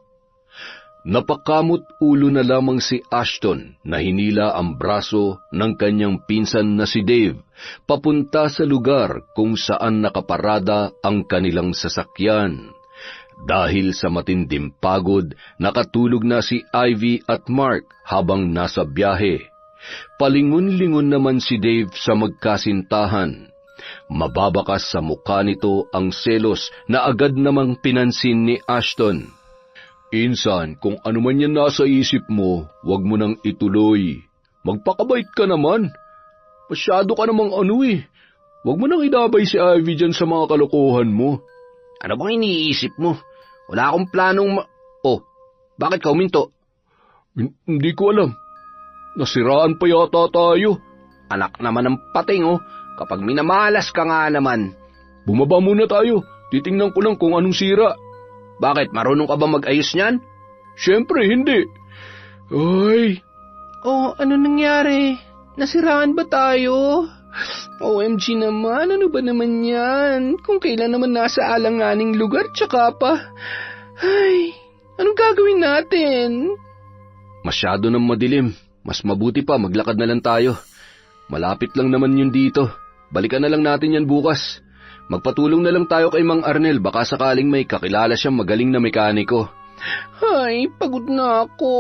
Napakamot ulo na lamang si Ashton na hinila ang braso ng kanyang pinsan na si Dave papunta sa lugar kung saan nakaparada ang kanilang sasakyan. Dahil sa matinding pagod, nakatulog na si Ivy at Mark habang nasa biyahe. Palingon-lingon naman si Dave sa magkasintahan. Mababakas sa mukha nito ang selos na agad namang pinansin ni Ashton. Insan, kung ano man yan nasa isip mo, wag mo nang ituloy. Magpakabait ka naman. Masyado ka namang Wag mo nang idabay si Ivy dyan sa mga kalokohan mo. Ano bang iniisip mo? Wala akong planong Oh, bakit ka huminto? Hindi ko alam. Nasiraan pa yata tayo. Anak naman ng pating kapag minamalas ka nga naman. Bumaba muna tayo. Titingnan ko lang kung anong sira. Bakit, marunong ka ba mag-ayos niyan? Siyempre, hindi. Ay. Oh, ano nangyari? Nasiraan ba tayo? OMG naman, ano ba naman yan? Kung kailan naman nasa alanganing lugar, tsaka pa. Ay, anong gagawin natin? Masyado nang madilim. Mas mabuti pa, maglakad na lang tayo. Malapit lang naman yun dito. Balikan na lang natin yan bukas. Magpatulong na lang tayo kay Mang Arnel, baka sakaling may kakilala siyang magaling na mekaniko. Ay, pagod na ako.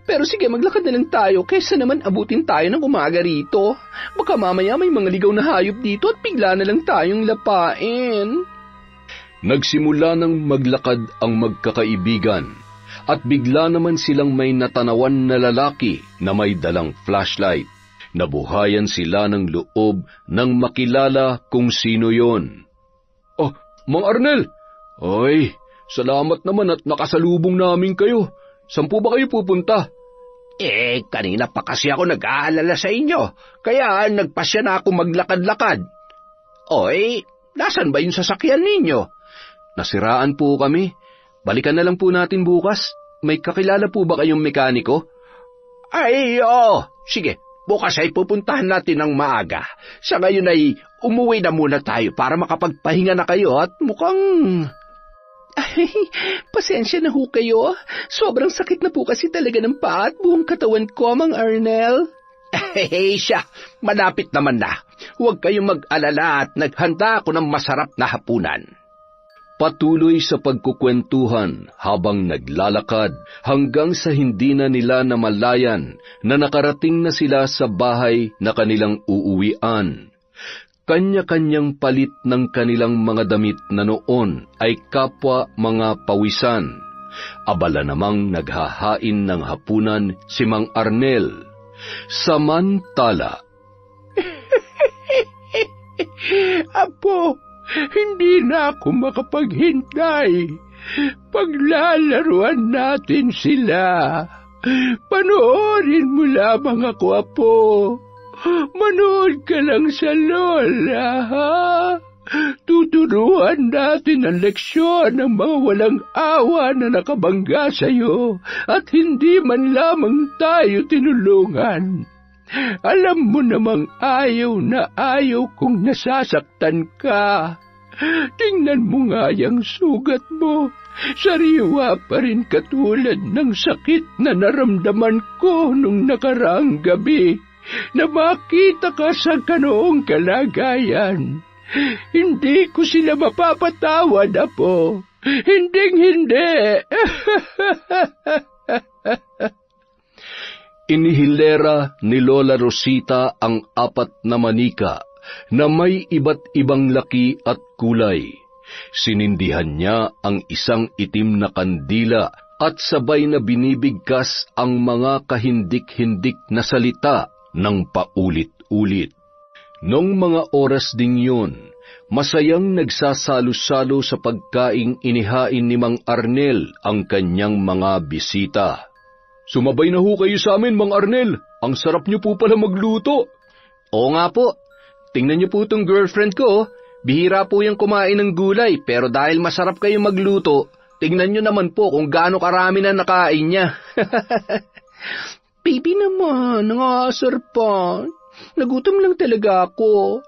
Pero sige, maglakad na lang tayo kaysa naman abutin tayo ng umaga rito. Baka mamaya may mga ligaw na hayop dito at bigla na lang tayong lapain. Nagsimula ng maglakad ang magkakaibigan at bigla naman silang may natanawan na lalaki na may dalang flashlight. Nabuhayan sila ng loob nang makilala kung sino yon. Oh, Mang Arnel! Ay, salamat naman at nakasalubong namin kayo. Saan po ba kayo pupunta? Kanina pa kasi ako nag-aalala sa inyo, kaya nagpasya na ako maglakad-lakad. Nasan ba yung sasakyan ninyo? Nasiraan po kami. Balikan na lang po natin bukas. May kakilala po ba kayong mekaniko? Sige, bukas ay pupuntahan natin ng maaga. Sa ngayon ay umuwi na muna tayo para makapagpahinga na kayo at mukhang... Ay, pasensya na ho kayo. Sobrang sakit na po kasi talaga ng paa at buong katawan ko, Mang Arnel. Siya, malapit naman na. Huwag kayong mag-alala at naghanda ako ng masarap na hapunan. Patuloy sa pagkukwentuhan habang naglalakad hanggang sa hindi na nila namalayan na nakarating na sila sa bahay na kanilang uuwian. Kanya-kanyang palit ng kanilang mga damit na noon ay kapwa mga pawisan. Abala namang naghahain ng hapunan si Mang Arnel. Samantala, Apo, hindi na ako makapaghintay. Paglalaruan natin sila. Panoorin mo lamang ako, Apo. Manood ka lang sa lola, ha? Tuturuan natin ang leksyon ng mga walang awa na nakabangga sa'yo at hindi man lamang tayo tinulungan. Alam mo namang ayaw na ayaw kung nasasaktan ka. Tingnan mo nga yung sugat mo. Sariwa pa rin katulad ng sakit na naramdaman ko nung nakaraang gabi na makita ka sa ganoong kalagayan. Hindi ko sila mapapatawad, Apo. Hinding-hindi. inihilera ni Lola Rosita ang 4 na manika na may iba't ibang laki at kulay. Sinindihan niya ang isang itim na kandila at sabay na binibigkas ang mga kahindik-hindik na salita ng paulit-ulit. Nung mga oras ding yun, masayang nagsasalo-salo sa pagkaing inihain ni Mang Arnel ang kanyang mga bisita. Sumabay na ho kayo sa amin, Mang Arnel. Ang sarap niyo po pala magluto. Oo nga po. Tingnan niyo po itong girlfriend ko. Bihira po yung kumain ng gulay, pero dahil masarap kayo magluto, tingnan niyo naman po kung gaano karami na nakain niya. Baby naman, nangasar pa. Nagutom lang talaga ako.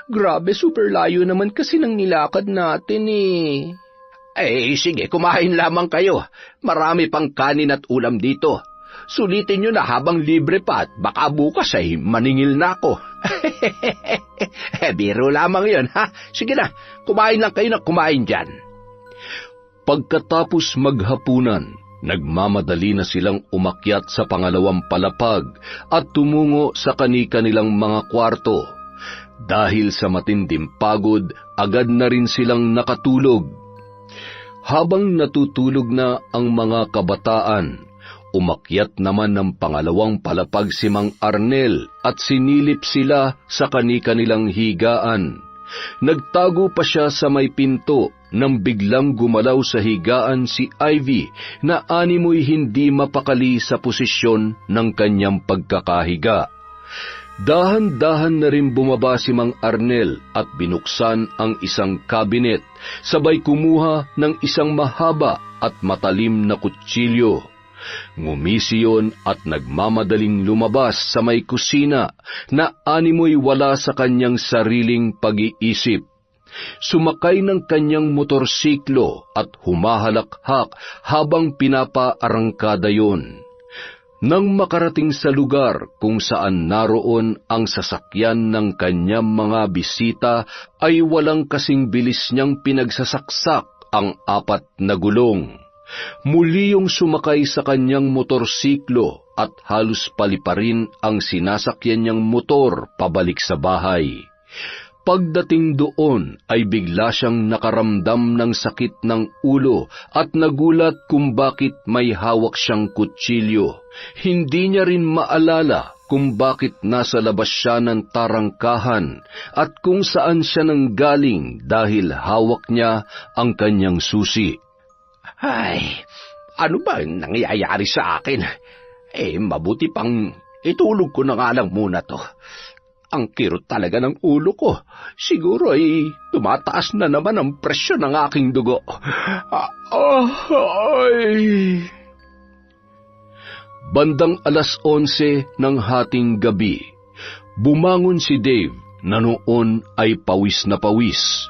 Grabe, super layo naman kasi ng nilakad natin eh. Sige, kumain lamang kayo. Marami pang kanin at ulam dito. Sulitin nyo na habang libre pa at baka bukas ay maningil na ako. Biro lamang yun, ha? Sige na, kumain lang kayo na kumain dyan. Pagkatapos maghapunan, nagmamadali na silang umakyat sa pangalawang palapag at tumungo sa kani-kanilang mga kwarto. Dahil sa matinding pagod, agad na rin silang nakatulog. Habang natutulog na ang mga kabataan, umakyat naman ng pangalawang palapag si Mang Arnel at sinilip sila sa kani-kanilang higaan. Nagtago pa siya sa may pinto nang biglang gumalaw sa higaan si Ivy na animoy hindi mapakali sa posisyon ng kanyang pagkakahiga. Dahan-dahan na rin bumaba si Mang Arnel at binuksan ang isang kabinet, sabay kumuha ng isang mahaba at matalim na kutsilyo. Ngumisi yun at nagmamadaling lumabas sa may kusina na animoy wala sa kanyang sariling pag-iisip. Sumakay ng kanyang motorsiklo at humahalakhak habang pinapaarangkada yun. Nang makarating sa lugar kung saan naroon ang sasakyan ng kanyang mga bisita, ay walang kasing bilis niyang pinagsasaksak ang 4 na gulong. Muli yung sumakay sa kanyang motorsiklo at halos paliparin ang sinasakyan niyang motor pabalik sa bahay. Pagdating doon ay bigla siyang nakaramdam ng sakit ng ulo at nagulat kung bakit may hawak siyang kutsilyo. Hindi niya rin maalala kung bakit nasa labas siya ng tarangkahan at kung saan siya nanggaling dahil hawak niya ang kanyang susi. Ay, ano ba ang nangyayari sa akin? Mabuti pang itulog ko na nga lang muna to. Ang kirot talaga ng ulo ko. Siguro ay tumataas na naman ang presyo ng aking dugo. Bandang 11:00 ng hating gabi, bumangon si Dave na noon ay pawis na pawis.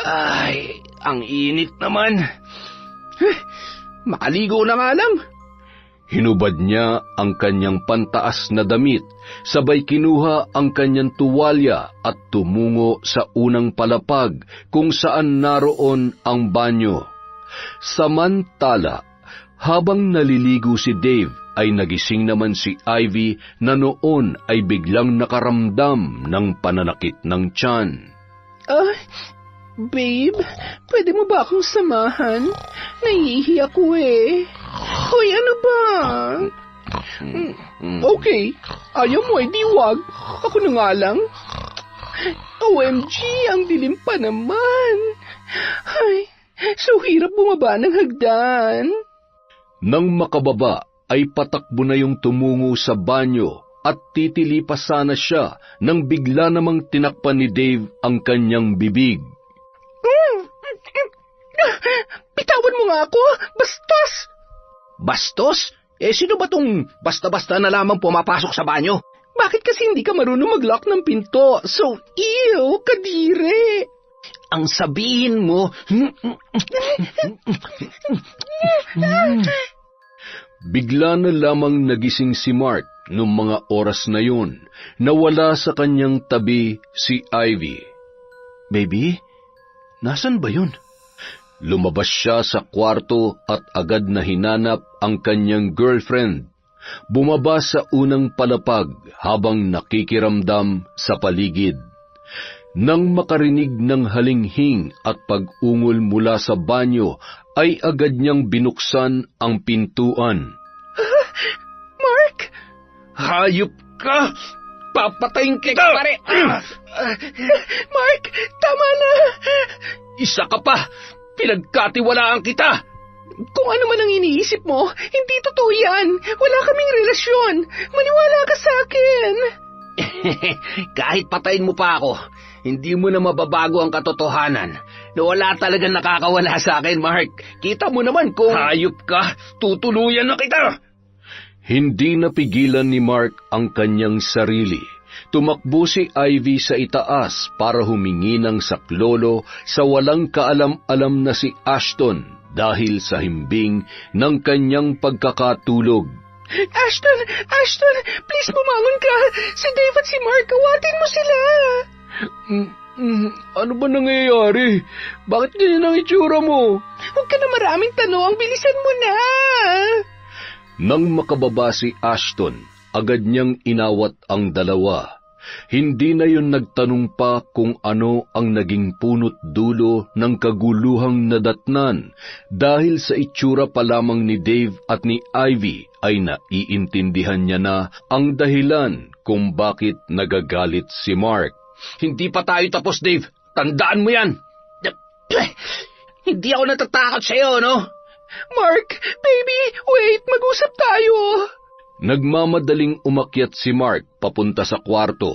Ay, ang init naman. Makaligo na nga lang. Hinubad niya ang kanyang pantaas na damit, sabay kinuha ang kanyang tuwalya at tumungo sa unang palapag kung saan naroon ang banyo. Samantala, habang naliligo si Dave, ay nagising naman si Ivy na noon ay biglang nakaramdam ng pananakit ng tiyan. Babe, pwede mo ba akong samahan? Nahihihi ako eh. Hoy, ano ba? Okay, ayaw mo ay diwag. Ako na nga lang. OMG, ang dilim pa naman. Ay, so hirap bumaba ng hagdan. Nang makababa, ay patakbo na yung tumungo sa banyo at titili pa sana siya nang bigla namang tinakpan ni Dave ang kanyang bibig. Bitawan mo nga ako, bastos! Bastos? Sino ba tong basta-basta na lamang pumapasok sa banyo? Bakit kasi hindi ka marunong mag-lock ng pinto? So, ew, kadire! Ang sabihin mo... Bigla na lamang nagising si Mark noong mga oras na yun. Nawala sa kanyang tabi si Ivy. Baby, nasan ba yun? Lumabas siya sa kwarto at agad na hinanap ang kanyang girlfriend. Bumaba sa unang palapag habang nakikiramdam sa paligid. Nang makarinig ng halinghing at pag-ungol mula sa banyo, ay agad niyang binuksan ang pintuan. Mark! Hayop ka! Papatayin kita, pare! Mark, tama na! Isa ka pa! Pinagkatiwalaan kita! Kung ano man ang iniisip mo, hindi totoo yan. Wala kaming relasyon. Maniwala ka sa akin. Kahit patayin mo pa ako, hindi mo na mababago ang katotohanan na wala talagang nakakawala sa akin, Mark. Kita mo naman kung... Hayop ka! Tutuluyan na kita! Hindi napigilan ni Mark ang kanyang sarili. Tumakbo si Ivy sa itaas para humingi ng saklolo sa walang kaalam-alam na si Ashton dahil sa himbing ng kanyang pagkakatulog. Ashton, please bumangon ka. Si Dave at si Mark, kawatin mo sila. Ano ba nangyayari? Bakit ganyan ang itsura mo? Huwag ka na maraming tanong, bilisan mo na. Nang makababa si Ashton, agad niyang inawat ang dalawa. Hindi na yun nagtanong pa kung ano ang naging punot dulo ng kaguluhang nadatnan dahil sa itsura pa lamang ni Dave at ni Ivy ay naiintindihan niya na ang dahilan kung bakit nagagalit si Mark. Hindi pa tayo tapos, Dave. Tandaan mo yan. Hindi ako natatakot sa'yo, no? Mark, baby, wait, mag-usap tayo. Nagmamadaling umakyat si Mark papunta sa kwarto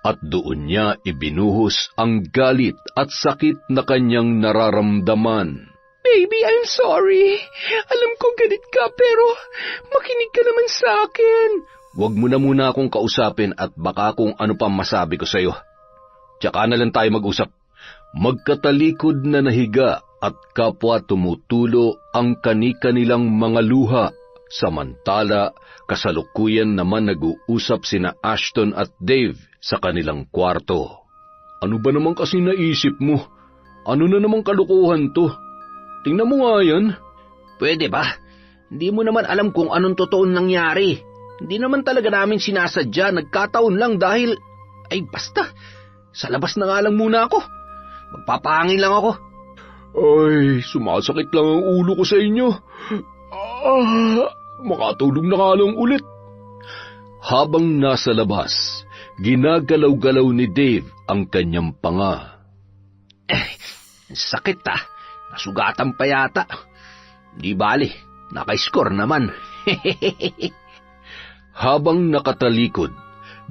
at doon niya ibinuhos ang galit at sakit na kanyang nararamdaman. Baby, I'm sorry. Alam ko galit ka pero makinig ka naman sa akin. Huwag mo na muna akong kausapin at baka kung ano pa masabi ko sa'yo. Tsaka na lang tayo mag-usap. Magkatalikod na nahiga at kapwa tumutulo ang kani-kanilang mga luha. Samantala, kasalukuyan naman nag-uusap sina Ashton at Dave sa kanilang kwarto. Ano ba naman kasi naisip mo? Ano na namang kalokohan to? Tingnan mo nga yan. Pwede ba? Hindi mo naman alam kung anong totoong nangyari. Hindi naman talaga namin sinasadya, nagkataon lang dahil... Ay basta, sa labas na nga lang muna ako. Magpapahangin lang ako. Ay, sumasakit lang ang ulo ko sa inyo. Makatulog na nga lang ulit. Habang nasa labas, ginagalaw-galaw ni Dave ang kanyang panga. Sakit nasugatan pa yata. Di bali, naka-score naman. Habang nakatalikod,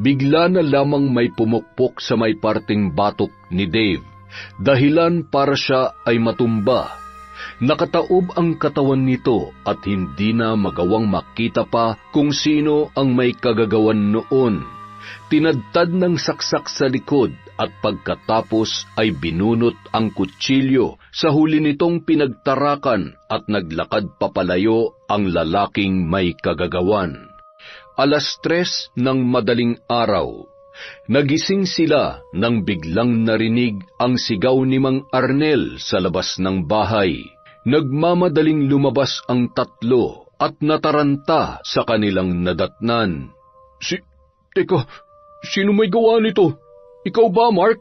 bigla na lamang may pumukpok sa may parting batok ni Dave, dahilan para siya ay matumba. Nakataob ang katawan nito at hindi na magawang makita pa kung sino ang may kagagawan noon. Tinadtad ng saksak sa likod at pagkatapos ay binunot ang kutsilyo sa huli nitong pinagtarakan at naglakad papalayo ang lalaking may kagagawan. 3:00 ng madaling araw. Nagising sila nang biglang narinig ang sigaw ni Mang Arnel sa labas ng bahay. Nagmamadaling lumabas ang tatlo at nataranta sa kanilang nadatnan. Teka, sino may gawa nito? Ikaw ba, Mark?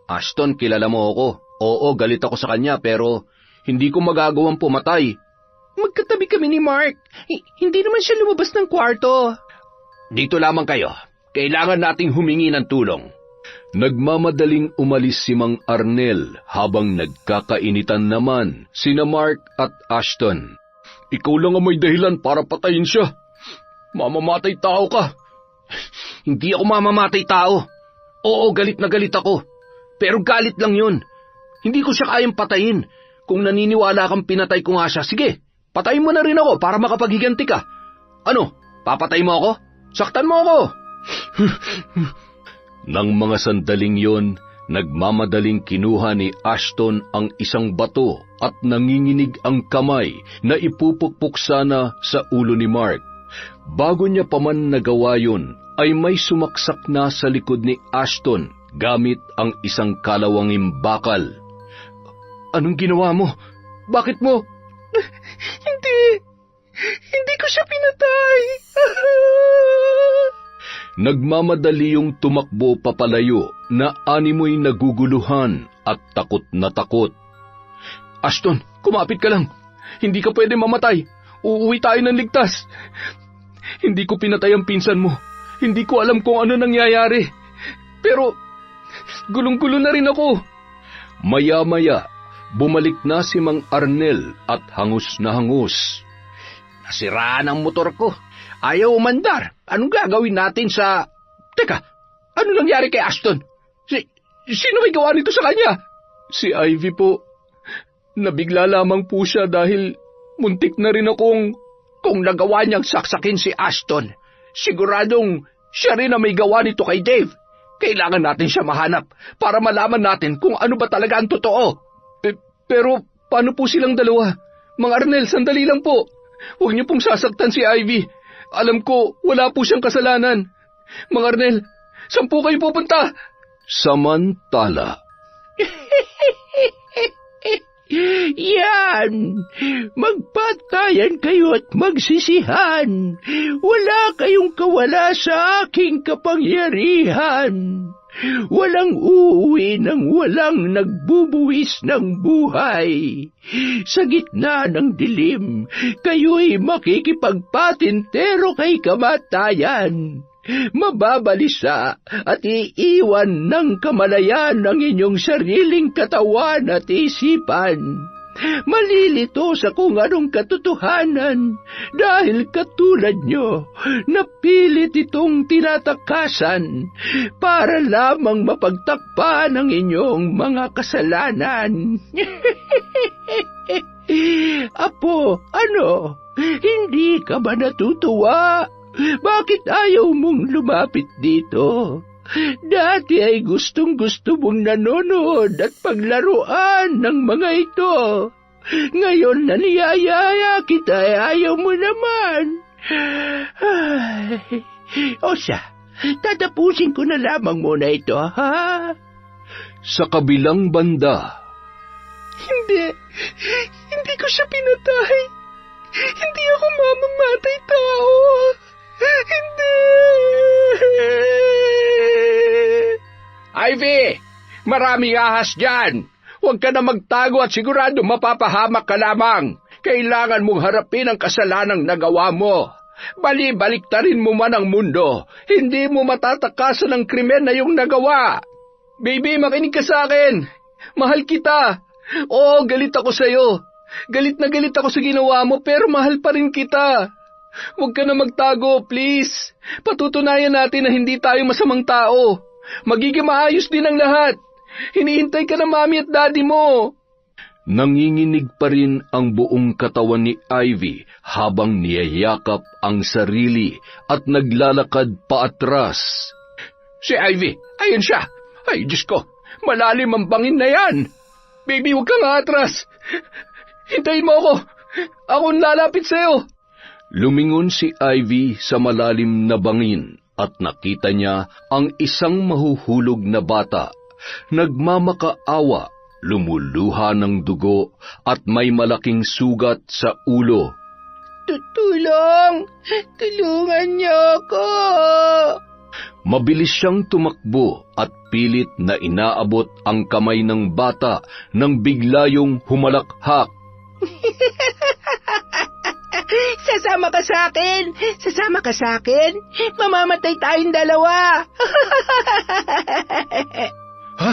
Ashton, kilala mo ako. Oo, galit ako sa kanya pero hindi ko magagawang pumatay. Magkatabi kami ni Mark. Hindi naman siya lumabas ng kwarto. Dito lamang kayo. Kailangan nating humingi ng tulong. Nagmamadaling umalis si Mang Arnel habang nagkakainitan naman sina Mark at Ashton. Ikaw lang ang may dahilan para patayin siya. Mamamatay tao ka. Hindi ako mamamatay tao. Oo, galit na galit ako. Pero galit lang yun. Hindi ko siya kayang patayin. Kung naniniwala kang pinatay ko nga siya, sige, patayin mo na rin ako para makapaghiganti ka. Ano, papatay mo ako? Saktan mo ako. Nang mga sandaling yon, nagmamadaling kinuha ni Ashton ang isang bato at nanginginig ang kamay na ipupukpok sana sa ulo ni Mark. Bago niya pa man nagawa yun, ay may sumaksak na sa likod ni Ashton gamit ang isang kalawanging bakal. Anong ginawa mo? Bakit mo? Hindi ko siya pinatay. Nagmamadali yung tumakbo papalayo na animoy naguguluhan at takot na takot. Ashton, kumapit ka lang. Hindi ka pwede mamatay. Uuwi tayo ng ligtas. Hindi ko pinatay ang pinsan mo. Hindi ko alam kung ano nangyayari. Pero, gulong-gulo na rin ako. Maya-maya, bumalik na si Mang Arnel at hangus na hangus. Nasiraan ang motor ko. Ayaw umandar. Anong gagawin natin sa... Teka, ano nangyari kay Ashton? Sino may gawa nito sa kanya? Si Ivy po. Nabigla lamang po siya dahil muntik na rin akong... Kung nagawa niyang saksakin si Ashton, siguradong siya rin ang may gawa nito kay Dave. Kailangan natin siya mahanap para malaman natin kung ano ba talaga ang totoo. Pero paano po silang dalawa? Mang Arnel, sandali lang po. Huwag niyo pong sasaktan si Ivy. Alam ko, wala po siyang kasalanan. Mang Arnel, saan po kayo pupunta? Samantala. Yan! Magpatayan kayo at magsisihan. Wala kayong kawala sa aking kapangyarihan. Walang uuwi ng walang nagbubuwis ng buhay. Sa gitna ng dilim, kayo'y makikipagpatintero kay kamatayan. Mababalisa at iiwan ng kamalayan ang inyong sariling katawan at isipan. Malilito sa kung anong katotohanan dahil katulad nyo, napilit itong tinatakasan para lamang mapagtakpan ang inyong mga kasalanan. Apo, ano? Hindi ka ba natutuwa? Bakit ayaw mong lumapit dito? Dati ay gustong-gusto mong nanonood at paglaruan ng mga ito. Ngayon na niyayaya kita ay ayaw mo naman. Ay, o siya, tatapusin ko na lamang muna ito, ha? Sa kabilang banda. Hindi ko siya pinatay. Hindi ako mamamatay tao. Hindi! Ivy! Maraming ahas dyan! Huwag ka na magtago at sigurado mapapahamak ka lamang. Kailangan mong harapin ang kasalanang nagawa mo. bali-baliktarin mo man ang mundo, hindi mo matatakasan ang krimen na iyong nagawa. Baby, makinig ka sa akin. Mahal kita. Oo, galit ako sa'yo. Galit na galit ako sa ginawa mo, pero mahal pa rin kita. Huwag ka na magtago, please. Patutunayan natin na hindi tayo masamang tao. Magiging maayos din ang lahat. Hinihintay ka na mami at daddy mo. Nanginginig pa rin ang buong katawan ni Ivy habang niyayakap ang sarili at naglalakad paatras. Si Ivy, ayun siya. Ay, Diyos ko, malalim ang bangin na yan. Baby, huwag kang atras. Hintayin mo ako. Ako ang lalapit sa'yo. Lumingon si Ivy sa malalim na bangin at nakita niya ang isang mahuhulog na bata. Nagmamakaawa, lumuluha ng dugo at may malaking sugat sa ulo. Tulong! Tulungan niyo ako! Mabilis siyang tumakbo at pilit na inaabot ang kamay ng bata nang biglayong humalakhak. Sasama ka sa akin! Sasama ka sa akin! Mamamatay tayong dalawa! Ha?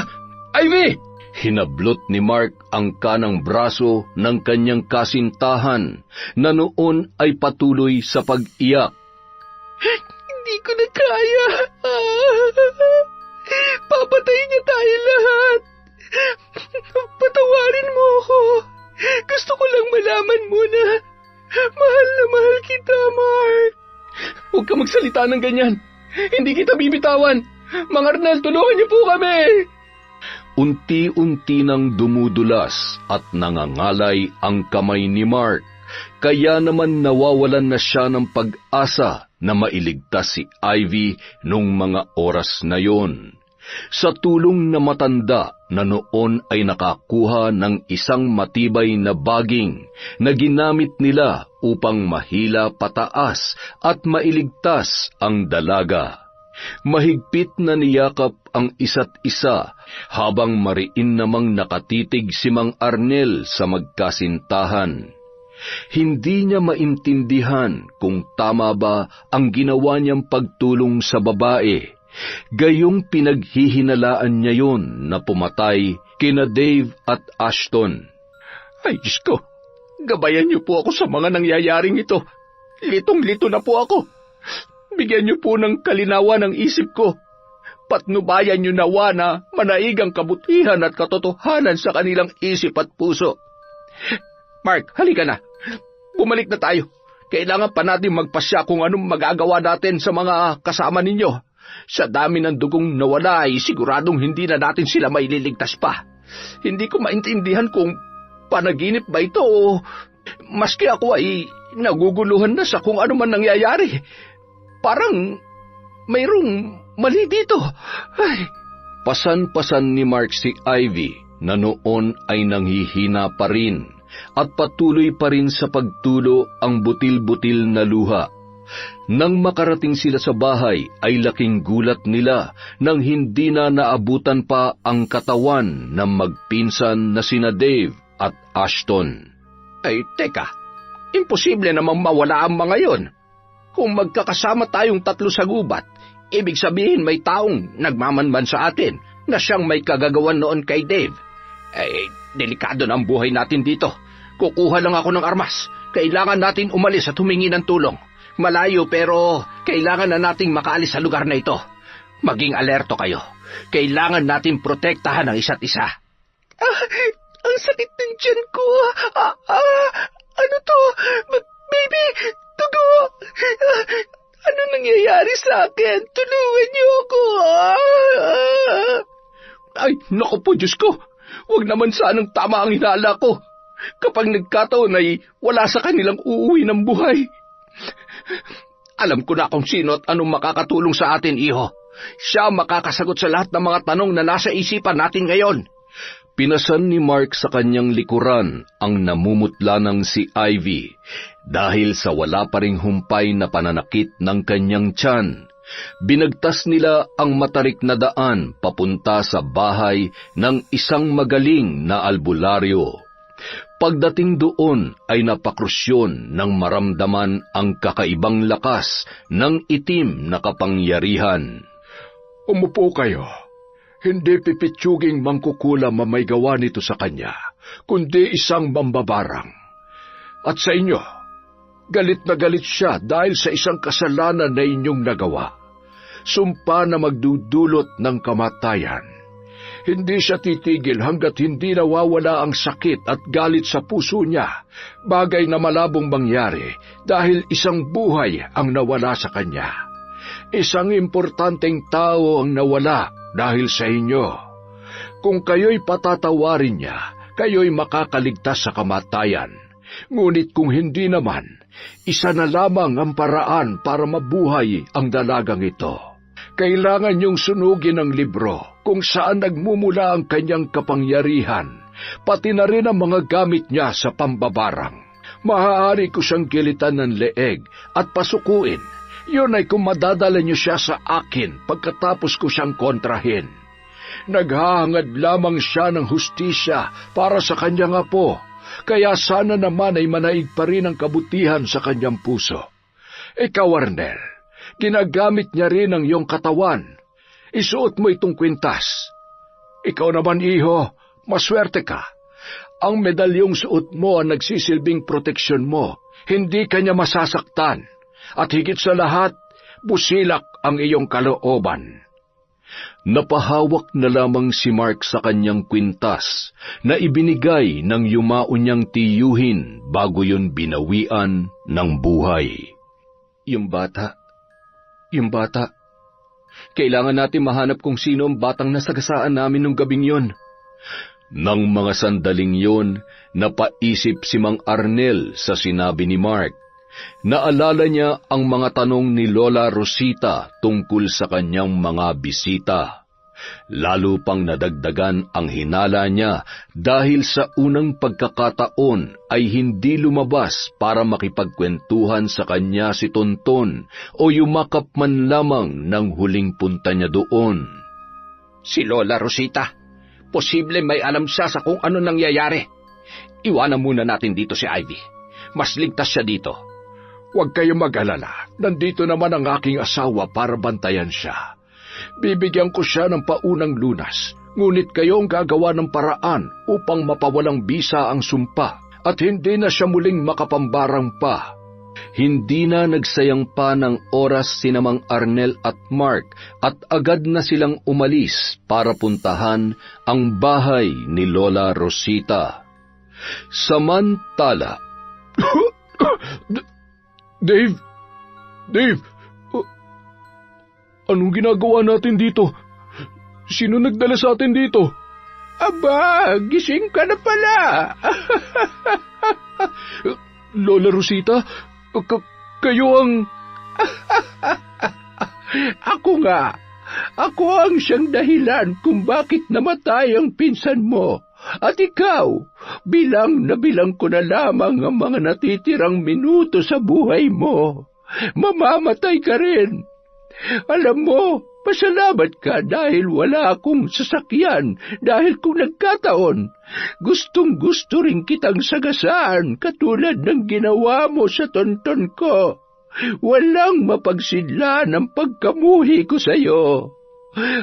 Ivy! Hinablot ni Mark ang kanang braso ng kanyang kasintahan na noon ay patuloy sa pag-iyak. Hindi ko na kaya! Papatayin niya tayo lahat! Patawarin mo ako! Gusto ko lang malaman mo na mahal kita, Mark. Huwag ka magsalita ng ganyan. Hindi kita bibitawan. Mang Arnel, tulungan niyo po kami. Unti-unti nang dumudulas at nangangalay ang kamay ni Mark, kaya naman nawawalan na siya ng pag-asa na mailigtas si Ivy nung mga oras na yon. Sa tulong na matanda na noon ay nakakuha ng isang matibay na baging na ginamit nila upang mahila pataas at mailigtas ang dalaga. Mahigpit na niyakap ang isa't isa habang mariin namang nakatitig si Mang Arnel sa magkasintahan. Hindi niya maintindihan kung tama ba ang ginawa niyang pagtulong sa babae. Gayong pinaghihinalaan niya yon na pumatay kina Dave at Ashton. Ay, Diyos ko, gabayan niyo po ako sa mga nangyayaring ito. Litong-lito na po ako. Bigyan niyo po ng kalinawan ang isip ko. Patnubayan niyo nawa na manaig ang kabutihan at katotohanan sa kanilang isip at puso. Mark, halika na. Bumalik na tayo. Kailangan pa natin magpasya kung anong magagawa natin sa mga kasama ninyo. Sa dami ng dugong nawala ay siguradong hindi na natin sila maililigtas pa. Hindi ko maintindihan kung panaginip ba ito o maski ako ay naguguluhan na sa kung ano man nangyayari. Parang mayroong mali dito. Ay. Pasan-pasan ni Mark si Ivy na noon ay nanghihina pa rin at patuloy pa rin sa pagtulo ang butil-butil na luha. Nang makarating sila sa bahay ay laking gulat nila nang hindi na naabutan pa ang katawan ng magpinsan na sina Dave at Ashton. Ay, teka, imposible namang mawala ang mga yon. Kung magkakasama tayong tatlo sa gubat, ibig sabihin may taong nagmamanman sa atin na siyang may kagagawan noon kay Dave. Delikado na ang buhay natin dito. Kukuha lang ako ng armas. Kailangan natin umalis at humingi ng tulong. Malayo pero kailangan na nating makaalis sa lugar na ito. Maging alerto kayo. Kailangan natin protektahan ang isa't isa. Ang sakit ng tiyan ko. Ano to? Baby, tugo. Ano nangyayari sa akin? Tulungan niyo ako. Ay, naku po, Diyos ko. Huwag naman sanang tama ang hinala ko. Kapag nagkataon ay wala sa kanilang uuwi ng buhay. Alam ko na kung sino at anong makakatulong sa atin, iho. Siya makakasagot sa lahat ng mga tanong na nasa isipan natin ngayon. Pinasan ni Mark sa kanyang likuran ang namumutla ng si Ivy dahil sa wala pa ring humpay na pananakit ng kanyang tiyan. Binagtas nila ang matarik na daan papunta sa bahay ng isang magaling na albularyo. Pagdating doon ay napakrusyon nang maramdaman ang kakaibang lakas ng itim na kapangyarihan. Umupo kayo. Hindi pipitsuging mangkukulam ang may gawa nito sa kanya, kundi isang mambabarang. At sa inyo, galit na galit siya dahil sa isang kasalanan na inyong nagawa. Sumpa na magdudulot ng kamatayan. Hindi siya titigil hanggat hindi nawawala ang sakit at galit sa puso niya, bagay na malabong mangyari dahil isang buhay ang nawala sa kanya. Isang importanteng tao ang nawala dahil sa inyo. Kung kayo'y patatawarin niya, kayo'y makakaligtas sa kamatayan. Ngunit kung hindi naman, isa na lamang ang paraan para mabuhay ang dalagang ito. Kailangan niyong sunugin ang libro kung saan nagmumula ang kanyang kapangyarihan, pati na rin ang mga gamit niya sa pambabarang. Maaari ko siyang gilitan ng leeg at pasukuin. Yun ay kung madadala niyo siya sa akin pagkatapos ko siyang kontrahin. Naghahangad lamang siya ng hustisya para sa kanyang apo, kaya sana naman ay manaig pa rin ang kabutihan sa kanyang puso. Ikaw, Arnel, ginagamit niya rin ang iyong katawan. Isuot mo itong kwintas. Ikaw naman, iho, maswerte ka. Ang medalyong suot mo ang nagsisilbing proteksyon mo. Hindi ka niya masasaktan. At higit sa lahat, busilak ang iyong kalooban. Napahawak na lamang si Mark sa kanyang kwintas na ibinigay ng yumao niyang tiyuhin bago yun binawian ng buhay. Yung bata, kailangan natin mahanap kung sino ang batang nasagasaan namin nung gabing yon. Nang mga sandaling yon, napaisip si Mang Arnel sa sinabi ni Mark. Naalala niya ang mga tanong ni Lola Rosita tungkol sa kanyang mga bisita. Lalo pang nadagdagan ang hinala niya dahil sa unang pagkakataon ay hindi lumabas para makipagkwentuhan sa kanya si Tonton o yumakap man lamang ng huling punta niya doon. Si Lola Rosita, posible may alam siya sa kung ano nangyayari. Iwanan muna natin dito si Ivy. Mas ligtas siya dito. Huwag kayong mag-alala. Nandito naman ang aking asawa para bantayan siya. Bibigyan ko siya ng paunang lunas. Ngunit kayo ang gagawa ng paraan upang mapawalang bisa ang sumpa at hindi na siya muling makapambarang pa. Hindi na nagsayang pa ng oras si Mang Arnel at Mark at agad na silang umalis para puntahan ang bahay ni Lola Rosita. Samantala, Dave! Anong ginagawa natin dito? Sino nagdala sa atin dito? Aba, gising ka na pala. Lola Rosita, kayo ang... Ako nga. Ako ang siyang dahilan kung bakit namatay ang pinsan mo. At ikaw, bilang ko na lamang ang mga natitirang minuto sa buhay mo. Mamamatay ka rin. Alam mo, pasalamat ka dahil wala akong sasakyan dahil kung nagkataon, gustong-gusto rin kitang sagasaan katulad ng ginawa mo sa Tonton ko. Walang mapagsidla ng pagkamuhi ko sa iyo.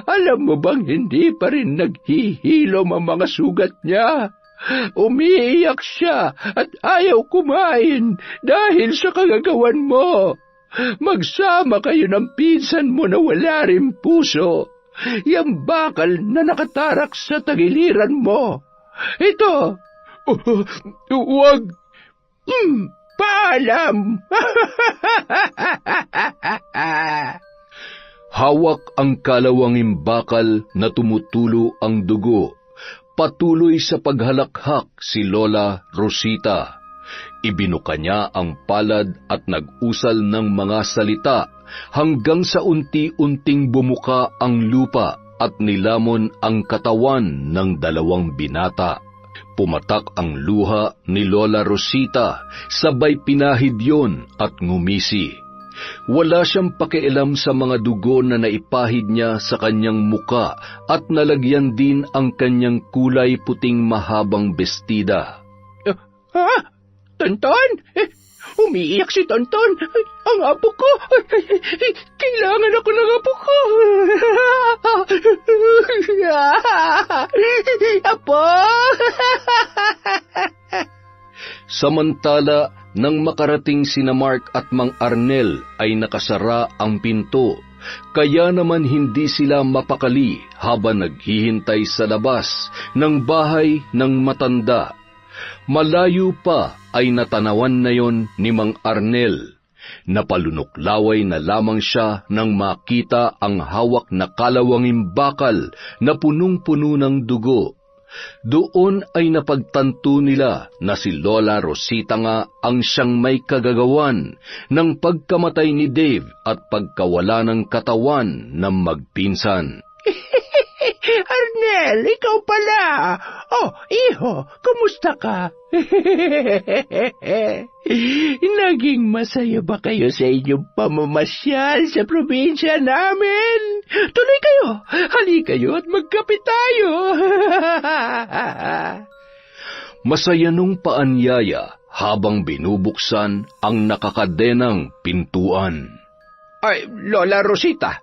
Alam mo bang hindi pa rin naghihilom ang mga sugat niya? Umiiyak siya at ayaw kumain dahil sa kagagawan mo. Magsama kayo ng pinsan mo na wala rin puso. Yang bakal na nakatarak sa tagiliran mo. Ito. Huwag. Paalam. hawak ang kalawanging bakal na tumutulo ang dugo. Patuloy sa paghalakhak si Lola Rosita. Ibinuka niya ang palad at nag-usal ng mga salita hanggang sa unti-unting bumuka ang lupa at nilamon ang katawan ng dalawang binata. Pumatak ang luha ni Lola Rosita, sabay pinahid yon at ngumisi. Wala siyang pakialam sa mga dugo na naipahid niya sa kanyang muka at nalagyan din ang kanyang kulay puting mahabang bestida. Ha? Tonton? Umiiyak si Tonton. Ang apo ko. Kailangan ako ng apo ko. Apo! Samantala, nang makarating sina Mark at Mang Arnel ay nakasara ang pinto, kaya naman hindi sila mapakali habang naghihintay sa labas ng bahay ng matanda. Malayo pa ay natanawan na yon ni Mang Arnel. Napalunuklaway na lamang siya nang makita ang hawak na kalawanging bakal na punong-puno ng dugo. Doon ay napagtanto nila na si Lola Rosita nga ang siyang may kagagawan ng pagkamatay ni Dave at pagkawala ng katawan ng magpinsan. Arnel, ikaw pala. Oh, iho, kumusta ka? Naging masaya ba kayo sa inyong pamamasyal sa probinsya namin? Tuloy kayo, hali kayo at magkape tayo. Masaya nung paanyaya habang binubuksan ang nakakadenang pintuan. Ay, Lola Rosita,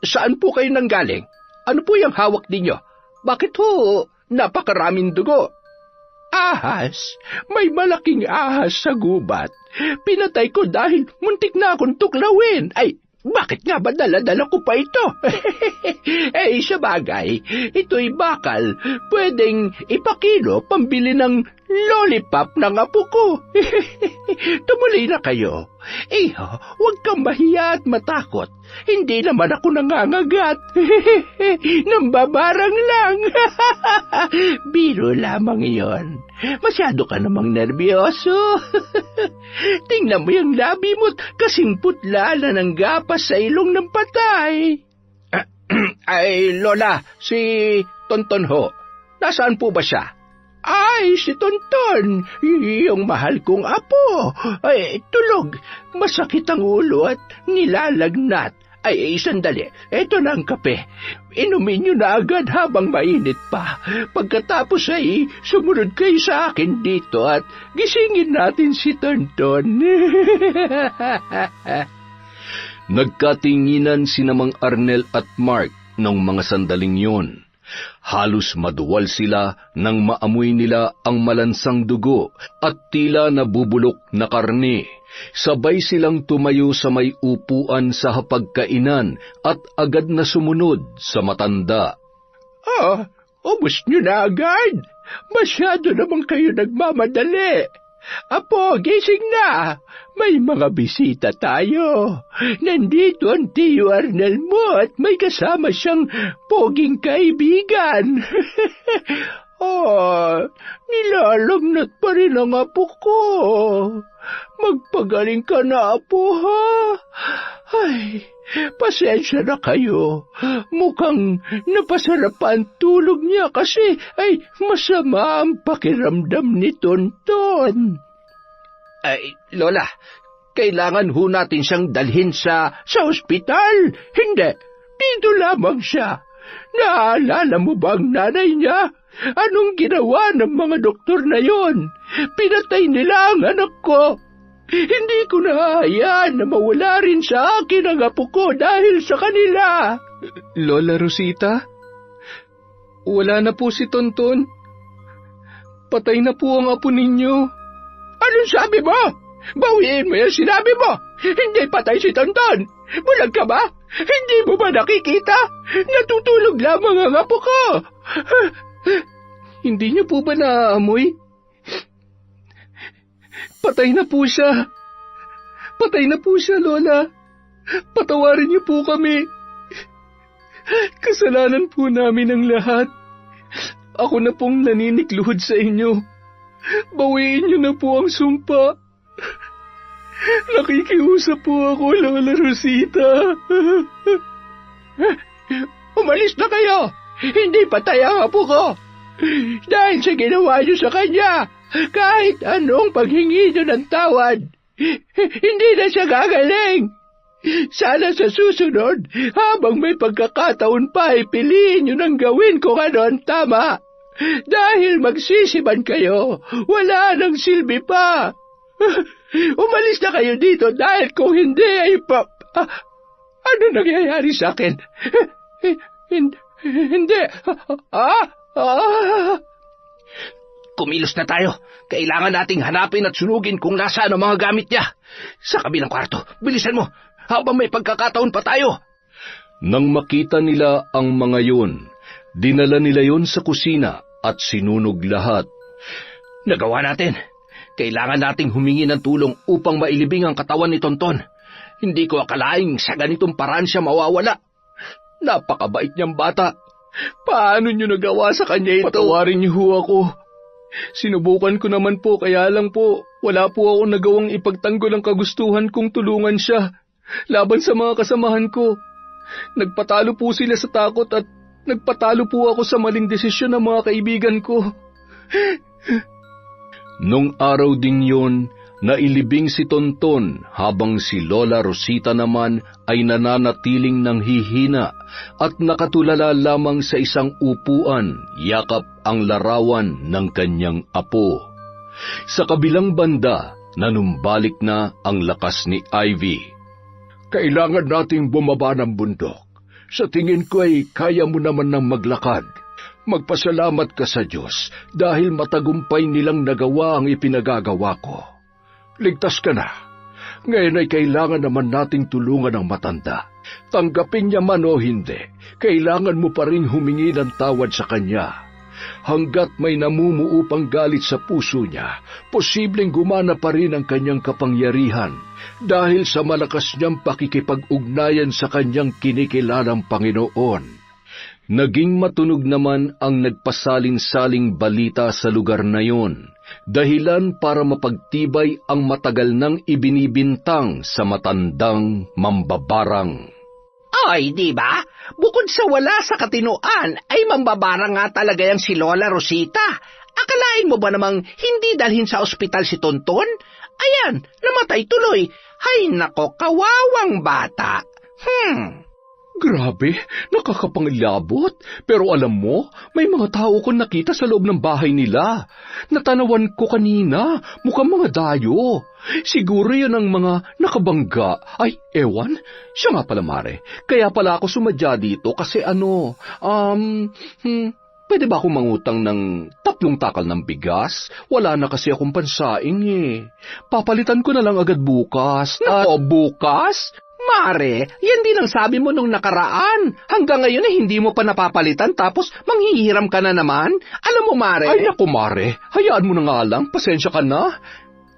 saan po kayo nanggaling? Ano po yung hawak ninyo? Bakit ho napakaraming dugo? Ahas. May malaking ahas sa gubat. Pinatay ko dahil muntik na akong tuklawin. Ay, bakit nga ba dala-dala ko pa ito? Sa bagay, ito'y bakal. Pwedeng ipakilo pambili ng lollipop ng apo ko. Tumuloy na kayo. Huwag kang mahiya at matakot. Hindi naman ako nangangagat. Nambabarang lang. Biro lamang iyon. Masyado ka namang nervyoso. Tingnan mo yung labi mo't kasing putla na ng gapas sa ilong ng patay. Ay, Lola, si Tonton ho. Nasaan po ba siya? Ay, si Tonton, yung mahal kong apo. Ay, tulog. Masakit ang ulo at nilalagnat. Ay, sandali. Ito na ang kape. Inumin niyo na agad habang mainit pa. Pagkatapos ay sumunod kayo sa akin dito at gisingin natin si Tonton. Nagkatinginan sina Mang Arnel at Mark ng mga sandaling yon. Halos maduwal sila nang maamoy nila ang malansang dugo at tila nabubulok na karne. Sabay silang tumayo sa may upuan sa hapagkainan at agad na sumunod sa matanda. Ubus niyo na agad. Masyado naman kayo nagmamadali. Apo, gising na. May mga bisita tayo. Nandito ang Tiyo Arnel mo at may kasama siyang poging kaibigan. Nilalagnat pa rin ang apo ko. Magpagaling ka na, apo, ha? Ay, pasensya na kayo. Mukhang napasarap ang tulog niya kasi ay masama ang pakiramdam ni Tonton. Ay, Lola, kailangan ho natin siyang dalhin sa ospital. Hindi, dito lamang siya. Naalala mo ba ang nanay niya? Anong ginawa ng mga doktor na yon? Pinatay nila ang anak ko. Hindi ko nahahayaan na mawala rin sa akin ang apo ko dahil sa kanila. Lola Rosita, wala na po si Tonton. Patay na po ang apo ninyo. Anong sabi mo? Bawiin mo yung sinabi mo. Hindi patay si Tonton. Bulag ka ba? Hindi mo ba nakikita? Natutulog lamang ang apo ko. Hindi niyo po ba naaamoy? Patay na po siya. Patay na po siya, Lola. Patawarin niyo po kami. Kasalanan po namin ang lahat. Ako na pong naninikluhod sa inyo. Bawiin niyo na po ang sumpa. Nakikiusap po ako, Lola Rosita. Umalis na kayo. Hindi patay ang apo ko. Dahil sa ginawa niyo sa kanya, kahit anong paghingi niyo ng tawad, hindi na siya gagaling. Sana sa susunod, habang may pagkakataon pa, piliin niyo nang gawin kung ano ang tama. Dahil magsisiban kayo, wala nang silbi pa. Umalis na kayo dito dahil kung hindi ay ano nangyayari sa akin? Hindi. Kumilos na tayo. Kailangan nating hanapin at sunugin kung nasaan ang mga gamit niya. Sa kabilang kwarto, bilisan mo, habang may pagkakataon pa tayo. Nang makita nila ang mga yun, dinala nila yon sa kusina at sinunog lahat. Nagawa natin. Kailangan nating humingi ng tulong upang mailibing ang katawan ni Tonton. Hindi ko akalaing sa ganitong paraan siya mawawala. Napakabait niyang bata. Paano niyo nagawa sa kanya ito? Patawarin niyo ho ako. Sinubukan ko naman po, kaya lang po, wala po ako nagawang ipagtanggol ang kagustuhan kong tulungan siya laban sa mga kasamahan ko. Nagpatalo po sila sa takot at nagpatalo po ako sa maling desisyon ng mga kaibigan ko. Nung araw ding yun, nailibing si Tonton habang si Lola Rosita naman ay nananatiling nanghihina at nakatulala lamang sa isang upuan, yakap ang larawan ng kanyang apo. Sa kabilang banda, nanumbalik na ang lakas ni Ivy. Kailangan nating bumaba ng bundok. Sa tingin ko ay kaya mo naman ng maglakad. Magpasalamat ka sa Diyos dahil matagumpay nilang nagawa ang ipinagagawa ko. Ligtas ka na. Ngayon ay kailangan naman nating tulungan ang matanda. Tanggapin niya man o hindi, kailangan mo pa rin humingi ng tawad sa kanya. Hanggat may namumuo pang galit sa puso niya, posibleng gumana pa rin ang kanyang kapangyarihan dahil sa malakas niyang pakikipag-ugnayan sa kanyang kinikilalang Panginoon. Naging matunog naman ang nagpasalin-saling balita sa lugar na yon, dahilan para mapagtibay ang matagal nang ibinibintang sa matandang mambabarang. Ay, di ba? Bukod sa wala sa katinoan, ay mambabarang nga talaga yang si Lola Rosita. Akalain mo ba namang hindi dalhin sa ospital si Tonton? Ayan, namatay tuloy. Hay nako, kawawang bata. Grabe, nakakapangilabot. Pero alam mo, may mga tao kong nakita sa loob ng bahay nila. Natanawan ko kanina, mukhang mga dayo. Siguro yun ang mga nakabangga. Ay, ewan, siya nga pala Mare. Kaya pala ako sumadya dito kasi pwede ba akong mangutang ng 3 takal ng bigas? Wala na kasi akong pansaing eh. Papalitan ko na lang agad bukas. Bukas? Mare, yan din ang sabi mo nung nakaraan. Hanggang ngayon ay hindi mo pa napapalitan tapos manghihiram ka na naman. Alam mo, Mare... Ay naku, Mare, hayaan mo na nga lang, pasensya ka na.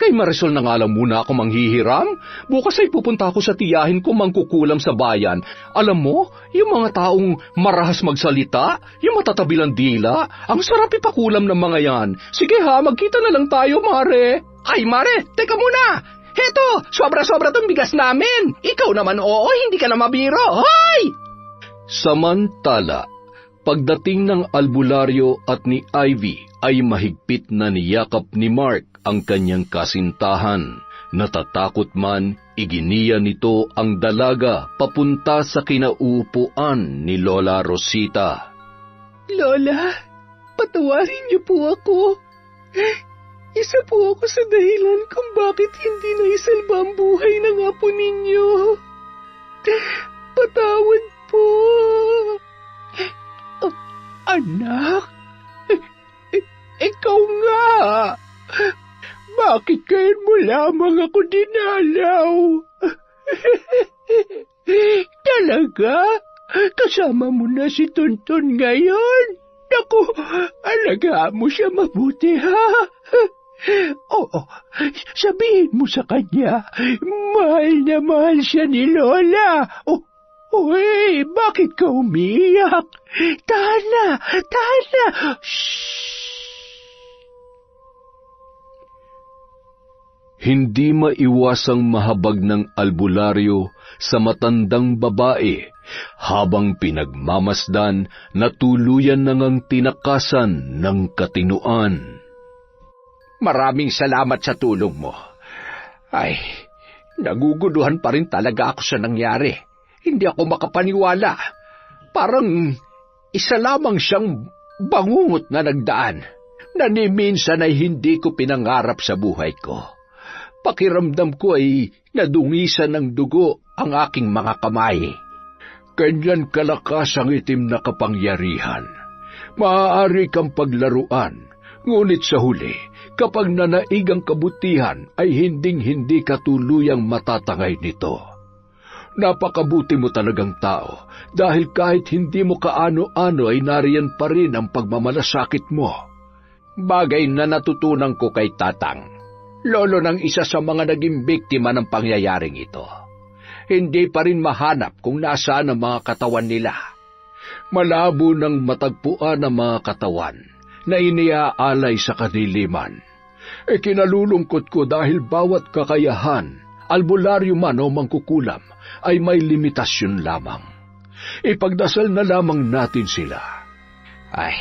Kay Marisol na nga lang muna ako manghihiram. Bukas ay pupunta ako sa tiyahin ko mangkukulam sa bayan. Alam mo, yung mga taong marahas magsalita, yung matatabilang dila, ang sarap ipakulam ng mga yan. Sige ha, magkita na lang tayo, Mare. Ay, Mare, teka muna. Heto, sobra-sobra tong bigas namin. Ikaw naman, oo, hindi ka na mabiro. Hoy! Samantala, pagdating ng albularyo at ni Ivy ay mahigpit na niyakap ni Mark ang kanyang kasintahan. Natatakot man, iginiya nito ang dalaga papunta sa kinauupuan ni Lola Rosita. Lola, patawarin niyo po ako. Isa po ako sa dahilan kung bakit hindi naisalba ang buhay ng apo ninyo. Patawad po. Anak, ikaw nga. Bakit ngayon mo lamang ako dinalaw? Talaga? Kasama mo na si Tonton ngayon? Naku, alagaan mo siya mabuti, ha? Oo, sabihin mo sa kanya, mahal na mahal siya ni Lola. Uy, bakit ka umiyak? Tahan na. Shhh! Hindi maiwasang mahabag ng albularyo sa matandang babae habang pinagmamasdan na tuluyan na ngang tinakasan ng katinuan. Maraming salamat sa tulong mo. Ay, naguguluhan pa rin talaga ako sa nangyari. Hindi ako makapaniwala. Parang isa lamang siyang bangungot na nagdaan na ni minsan ay hindi ko pinangarap sa buhay ko. Pakiramdam ko ay nadungisan ng dugo ang aking mga kamay. Ganyan kalakas ang itim na kapangyarihan. Maaari kang paglaruan, ngunit sa huli, kapag nanaig ang kabutihan, ay hinding-hindi ka tuluyang matatangay nito. Napakabuti mo talagang tao, dahil kahit hindi mo kaano-ano ay nariyan pa rin ang pagmamalasakit mo. Bagay na natutunan ko kay Tatang, lolo ng isa sa mga naging biktima ng pangyayaring ito. Hindi pa rin mahanap kung nasaan ang mga katawan nila. Malabo nang matagpuan ang mga katawan na iniaalay sa kadiliman. Kinalulungkot ko dahil bawat kakayahan, albularyo man o mangkukulam, ay may limitasyon lamang. Ipagdasal na lamang natin sila. Ay,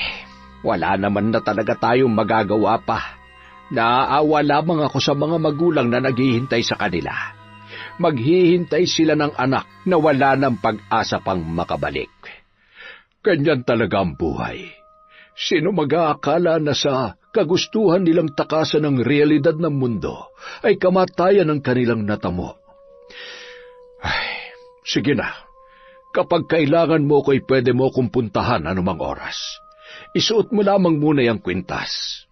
wala naman na talaga tayong magagawa pa. Naaawa lamang ako sa mga magulang na naghihintay sa kanila. Maghihintay sila ng anak na wala ng pag-asa pang makabalik. Ganyan talaga ang buhay. Sino mag-aakala na sa kagustuhan nilang takasan ng realidad ng mundo ay kamatayan ng kanilang natamo? Ay, sige na. Kapag kailangan mo ko'y pwede mo kong puntahan anumang oras. Isuot mo lamang muna yung kwintas.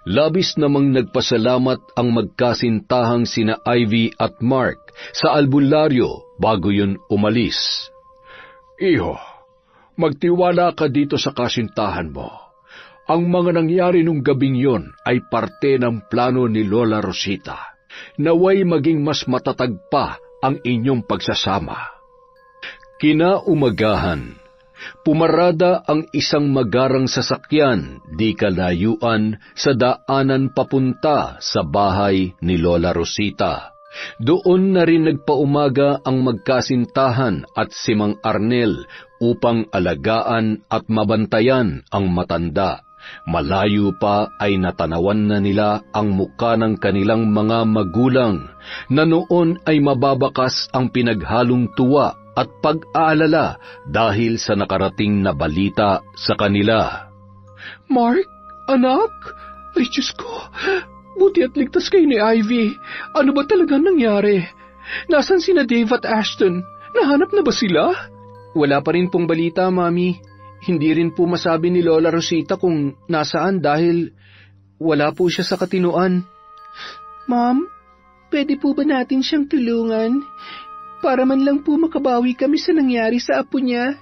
Labis namang nagpasalamat ang magkasintahang sina Ivy at Mark sa albularyo bago yun umalis. Iho, magtiwala ka dito sa kasintahan mo. Ang mga nangyari nung gabing yon ay parte ng plano ni Lola Rosita. Naway maging mas matatag pa ang inyong pagsasama. Kinaumagahan, pumarada ang isang magarang sasakyan di kalayuan sa daanan papunta sa bahay ni Lola Rosita. Doon na rin nagpaumaga ang magkasintahan at si Mang Arnel upang alagaan at mabantayan ang matanda. Malayo pa ay natanawan na nila ang muka ng kanilang mga magulang na noon ay mababakas ang pinaghalong tuwa at pag-aalala dahil sa nakarating na balita sa kanila. Mark, anak, ay Diyos ko, buti at ligtas kayo ni Ivy. Ano ba talaga nangyari? Nasaan sina Dave at Ashton? Nahanap na ba sila? Wala pa rin pong balita, Mami. Hindi rin po masabi ni Lola Rosita kung nasaan dahil wala po siya sa katinuan. Ma'am, pwede po ba natin siyang tulungan? Para man lang po makabawi kami sa nangyari sa apo niya.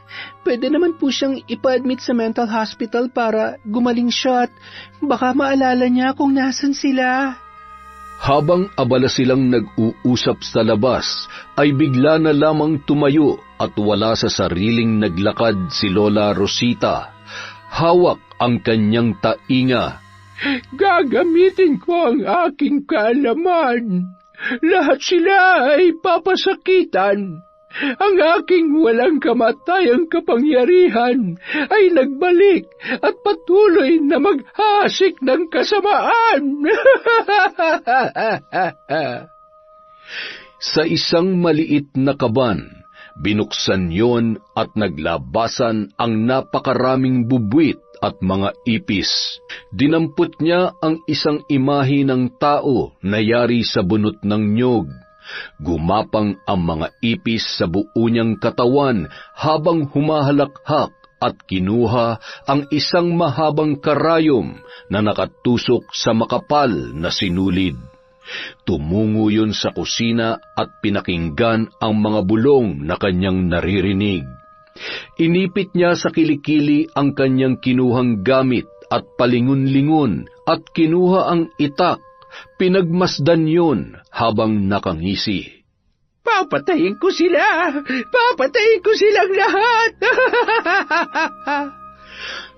Pwede naman po siyang ipa-admit sa mental hospital para gumaling siya at baka maalala niya kung nasan sila. Habang abala silang nag-uusap sa labas, ay bigla na lamang tumayo at wala sa sariling naglakad si Lola Rosita. Hawak ang kanyang tainga. Gagamitin ko ang aking kaalaman. Lahat sila ay papasakitan. Ang aking walang kamatayang kapangyarihan ay nagbalik at patuloy na maghasik ng kasamaan. Sa isang maliit na kaban, binuksan yon at naglabasan ang napakaraming bubwit at mga ipis. Dinampot niya ang isang imahe ng tao na yari sa bunot ng niyog. Gumapang ang mga ipis sa buo niyang katawan habang humahalakhak at kinuha ang isang mahabang karayom na nakatusok sa makapal na sinulid. Tumungo yun sa kusina at pinakinggan ang mga bulong na kanyang naririnig. Inipit niya sa kilikili ang kanyang kinuhang gamit at palingon-lingon at kinuha ang itak. Pinagmasdan yun habang nakangisi. Papatayin ko sila! Papatayin ko silang lahat!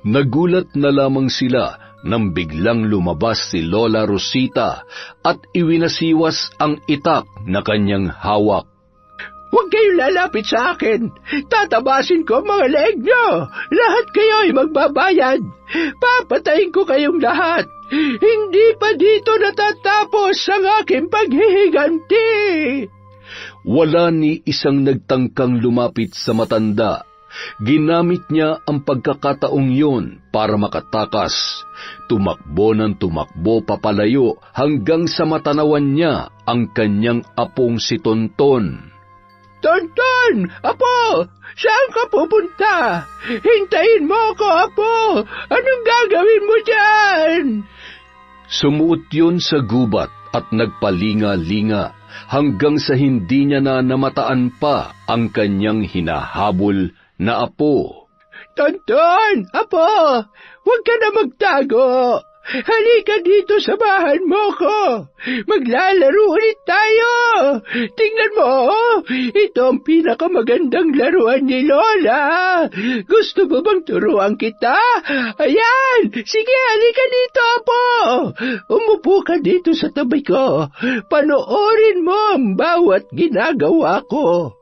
Nagulat na lamang sila nang biglang lumabas si Lola Rosita at iwinasiwas ang itak na kanyang hawak. Huwag kayong lalapit sa akin. Tatabasin ko ang mga leeg nyo. Lahat kayo ay magbabayad. Papatayin ko kayong lahat. Hindi pa dito natatapos ang aking paghihiganti. Wala ni isang nagtangkang lumapit sa matanda. Ginamit niya ang pagkakataong yun para makatakas. Tumakbo ng tumakbo papalayo hanggang sa matanawan niya ang kanyang apong si Tonton. Tonton! Apo! Saan ka pupunta? Hintayin mo ako, Apo! Anong gagawin mo dyan? Sumuot yun sa gubat at nagpalinga-linga hanggang sa hindi niya na namataan pa ang kanyang hinahabol na apo. Tonton! Apo! Huwag ka na magtago! Halika dito, samahan mo ko! Maglalaro ulit tayo! Tingnan mo, ito ang pinakamagandang laruan ni Lola! Gusto mo bang turuan kita? Ayan! Sige, halika dito, Apo! Umupo ka dito sa tabi ko. Panoorin mo ang bawat ginagawa ko.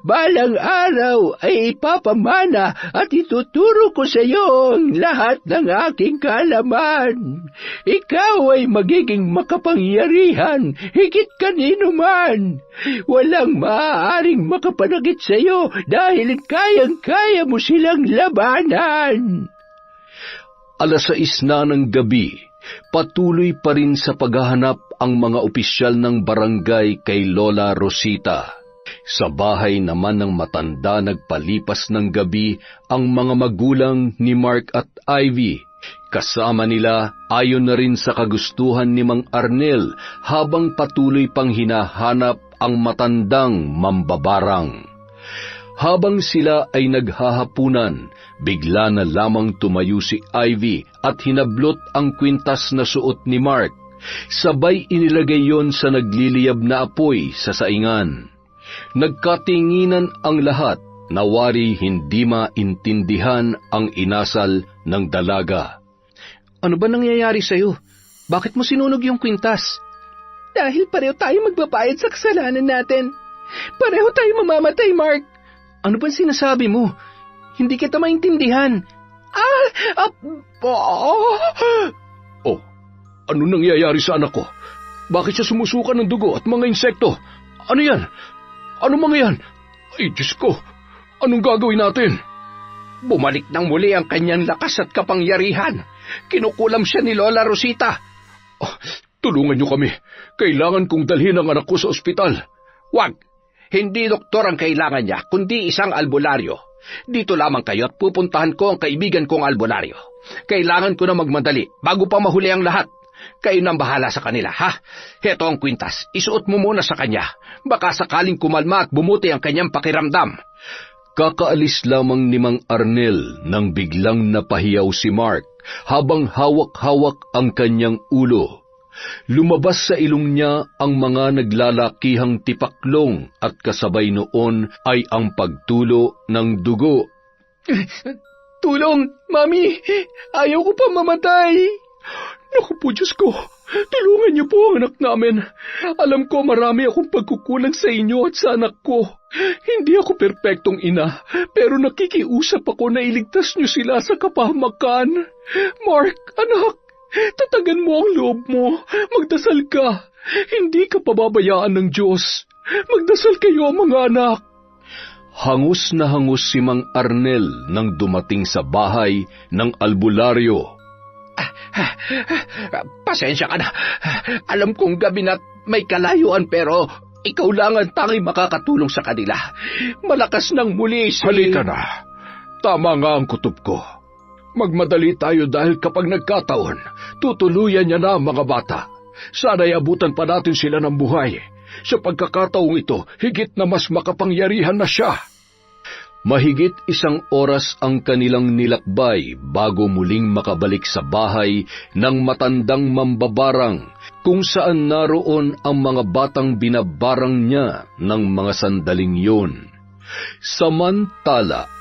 Balang araw ay ipapamana at ituturo ko sa iyo ang lahat ng aking kaalaman. Ikaw ay magiging makapangyarihan, higit kanino man. Walang maaaring makapanagit sa iyo dahil kayang-kaya mo silang labanan. 6:00 na ng gabi, patuloy pa rin sa paghahanap ang mga opisyal ng barangay kay Lola Rosita. Sa bahay naman ng matanda nagpalipas ng gabi ang mga magulang ni Mark at Ivy. Kasama nila ayon na rin sa kagustuhan ni Mang Arnel habang patuloy pang hinahanap ang matandang mambabarang. Habang sila ay naghahapunan, bigla na lamang tumayo si Ivy at hinablot ang kwintas na suot ni Mark. Sabay inilagay yon sa nagliliyab na apoy sa saingan. Nagkatinginan ang lahat, nawari hindi maintindihan ang inasal ng dalaga. Ano ba nangyayari sa'yo? Bakit mo sinunog yung kwintas? Dahil pareho tayo magbabayad sa kasalanan natin. Pareho tayo mamamatay, Mark. Ano bang sinasabi mo? Hindi kita maintindihan. Oh, ano nangyayari sa anak ko? Bakit siya sumusuka ng dugo at mga insekto? Ano yan? Ano mga yan? Ay, Diyos ko! Anong gagawin natin? Bumalik ng muli ang kanyang lakas at kapangyarihan. Kinukulam siya ni Lola Rosita. Tulungan niyo kami. Kailangan kong dalhin ang anak ko sa ospital. Wag! Hindi doktor ang kailangan niya, kundi isang albularyo. Dito lamang kayo at pupuntahan ko ang kaibigan kong albularyo. Kailangan ko na magmadali bago pa mahuli ang lahat. Kayo nang bahala sa kanila, ha? Heto ang kwintas, isuot mo muna sa kanya. Baka sakaling kumalma at bumuti ang kanyang pakiramdam. Kakaalis lamang ni Mang Arnel nang biglang napahiyaw si Mark habang hawak-hawak ang kanyang ulo. Lumabas sa ilong niya ang mga naglalakihang tipaklong at kasabay noon ay ang pagtulo ng dugo. Tulong, Mami! Ayaw ko pa mamatay! Naku po, Diyos ko! Tulungan niyo po ang anak namin. Alam ko marami akong pagkukulang sa inyo at sa anak ko. Hindi ako perpektong ina, pero nakikiusap ako na iligtas niyo sila sa kapahamakan. Mark, anak, tatagan mo ang loob mo. Magdasal ka. Hindi ka pababayaan ng Diyos. Magdasal kayo, mga anak. Hangus na hangus si Mang Arnel nang dumating sa bahay ng albularyo. Pasensya ka na. Alam kong gabi na may kalayuan pero ikaw lang ang tanging makakatulong sa kanila. Malakas nang muli si... Halika na. Tama nga ang kutob ko. Magmadali tayo dahil kapag nagkataon, tutuluyan niya na ang mga bata. Sana'y abutan pa natin sila ng buhay. Sa pagkakataong ito, higit na mas makapangyarihan na siya. Mahigit 1 oras ang kanilang nilakbay bago muling makabalik sa bahay ng matandang mambabarang kung saan naroon ang mga batang binabarang niya ng mga sandaling yun. Samantala,